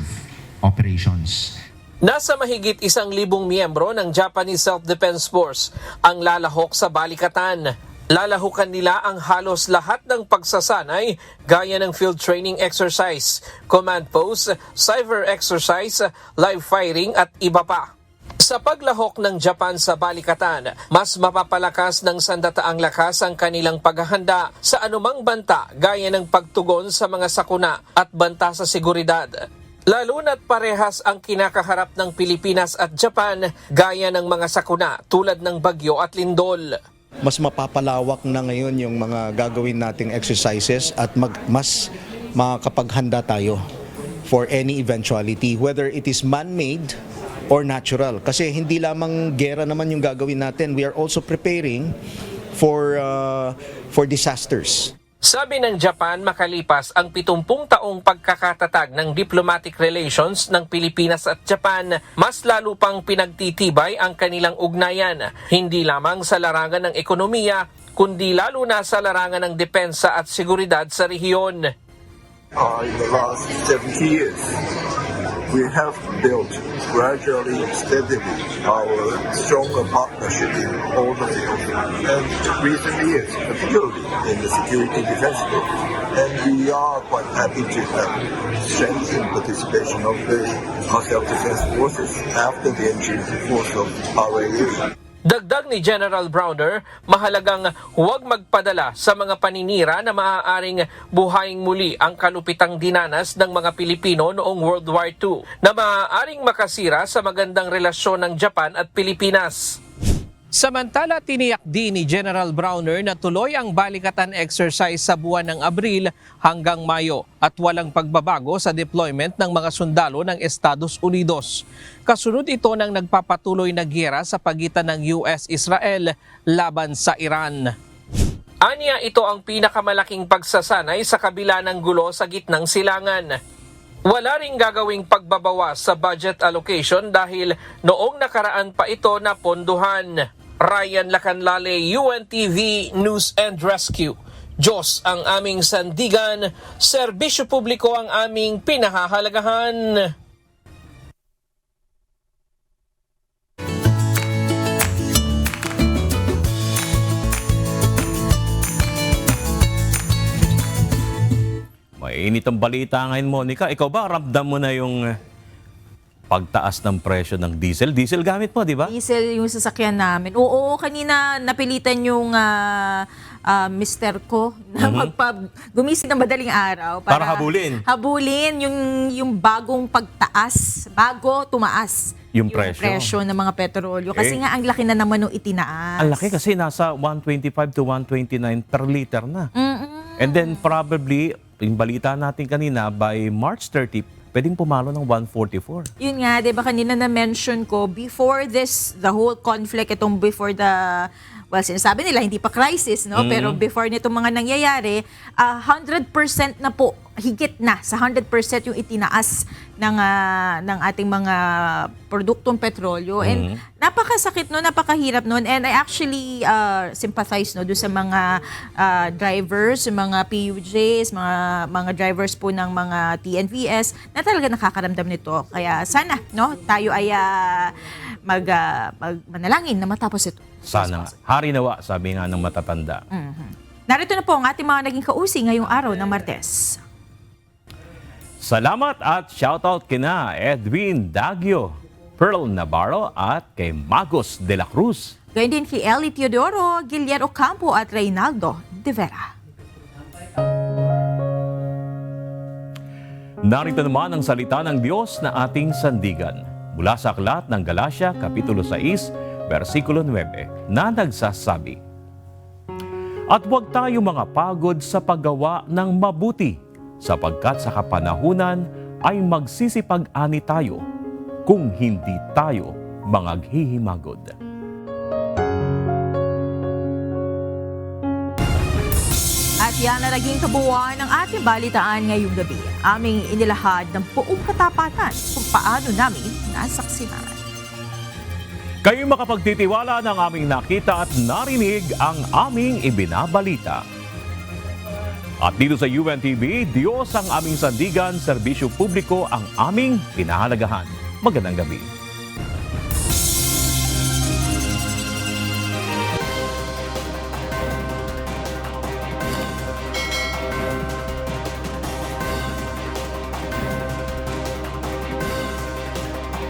operations. Nasa mahigit 1,000 miyembro ng Japanese Self-Defense Force ang lalahok sa balikatan. Lalahukan nila ang halos lahat ng pagsasanay gaya ng field training exercise, command post, cyber exercise, live firing at iba pa. Sa paglahok ng Japan sa balikatan, mas mapapalakas ng sandataang lakas ang kanilang paghahanda sa anumang banta gaya ng pagtugon sa mga sakuna at banta sa seguridad. Lalo na't parehas ang kinakaharap ng Pilipinas at Japan gaya ng mga sakuna tulad ng bagyo at lindol. Mas mapapalawak na ngayon yung mga gagawin nating exercises at mas makapaghanda tayo for any eventuality, whether it is man-made or natural. Kasi hindi lamang gera naman yung gagawin natin, we are also preparing for disasters. Sabi ng Japan, makalipas ang 70 taong pagkakatatag ng diplomatic relations ng Pilipinas at Japan, mas lalo pang pinagtitibay ang kanilang ugnayan, hindi lamang sa larangan ng ekonomiya, kundi lalo na sa larangan ng depensa at seguridad sa rehiyon. In the last 70 years, we have built gradually, steadily our stronger partnership in all the fields, and recent years, particularly in the security defense field. And we are quite happy to have strengthened participation of our self-defense forces after the entry into force of RAU. Dagdag ni General Browner, mahalagang huwag magpadala sa mga paninira na maaaring buhayin muli ang kalupitang dinanas ng mga Pilipino noong World War II na maaaring makasira sa magandang relasyon ng Japan at Pilipinas. Samantala, tiniyak din ni General Browner na tuloy ang balikatan exercise sa buwan ng Abril hanggang Mayo at walang pagbabago sa deployment ng mga sundalo ng Estados Unidos. Kasunod ito ng nagpapatuloy na giyera sa pagitan ng US-Israel laban sa Iran. Anya, ito ang pinakamalaking pagsasanay sa kabila ng gulo sa gitnang silangan. Wala ring gagawing pagbabawas sa budget allocation dahil noong nakaraan pa ito napondohan. Ryan Lacanlale, UNTV News and Rescue. Diyos ang aming sandigan, serbisyo publiko ang aming pinahahalagahan. Mainit ang balita ngayon, Monica. Ikaw ba, ramdam mo na yung pagtaas ng presyo ng diesel? Diesel gamit mo, di ba? Diesel yung sasakyan namin. Oo, kanina napilitan yung mister ko na gumising ng madaling araw. Para habulin? Habulin yung bagong pagtaas, bago tumaas yung presyo ng mga petrolyo. Kasi nga ang laki na naman nung itinaas. Ang laki kasi nasa 125 to 129 per liter na. And then probably, yung balita natin kanina, by March 30, pwedeng pumalo ng 144. Yun nga, di ba kanina na-mention ko, before this, the whole conflict, itong before the, well, sinasabi nila, hindi pa crisis, no? Pero before nitong mga nangyayari, 100% na po, higit na sa 100% yung itinaas ng ating mga produktong petrolyo. And napakasakit no, napakahirap nun. And I actually sympathize no doon sa mga drivers, mga PUJs, mga drivers po ng mga TNVS na talaga nakakaramdam nito. Kaya sana no, tayo ay manalangin na matapos ito. Sana nga. Hari nawa, sabi nga ng matatanda. Narito na po ang ating mga naging kausi ngayong araw ng Martes. Salamat at shoutout kina Edwin Dagio, Pearl Navarro at kay Magos de la Cruz. Gayun din kay Ellie Teodoro, Guillermo Campo at Reynaldo de Vera. Narito naman ang salita ng Diyos na ating sandigan. Mula sa aklat ng Galacia, Kapitulo 6, versikulo 9, na nagsasabi, "At huwag tayo mga pagod sa paggawa ng mabuti, sapagkat sa kapanahunan ay magsisipag-ani tayo kung hindi tayo mangaghihimagod." At yan na naging kabuuan ng ating balitaan ngayong gabi. Aming inilahad ng buong katapatan kung paano namin nasaksihan. Kayo makapagtitiwala ng aming nakita at narinig ang aming ibinabalita. At dito sa UNTV, Diyos ang aming sandigan, serbisyo publiko ang aming pinahalagahan. Magandang gabi.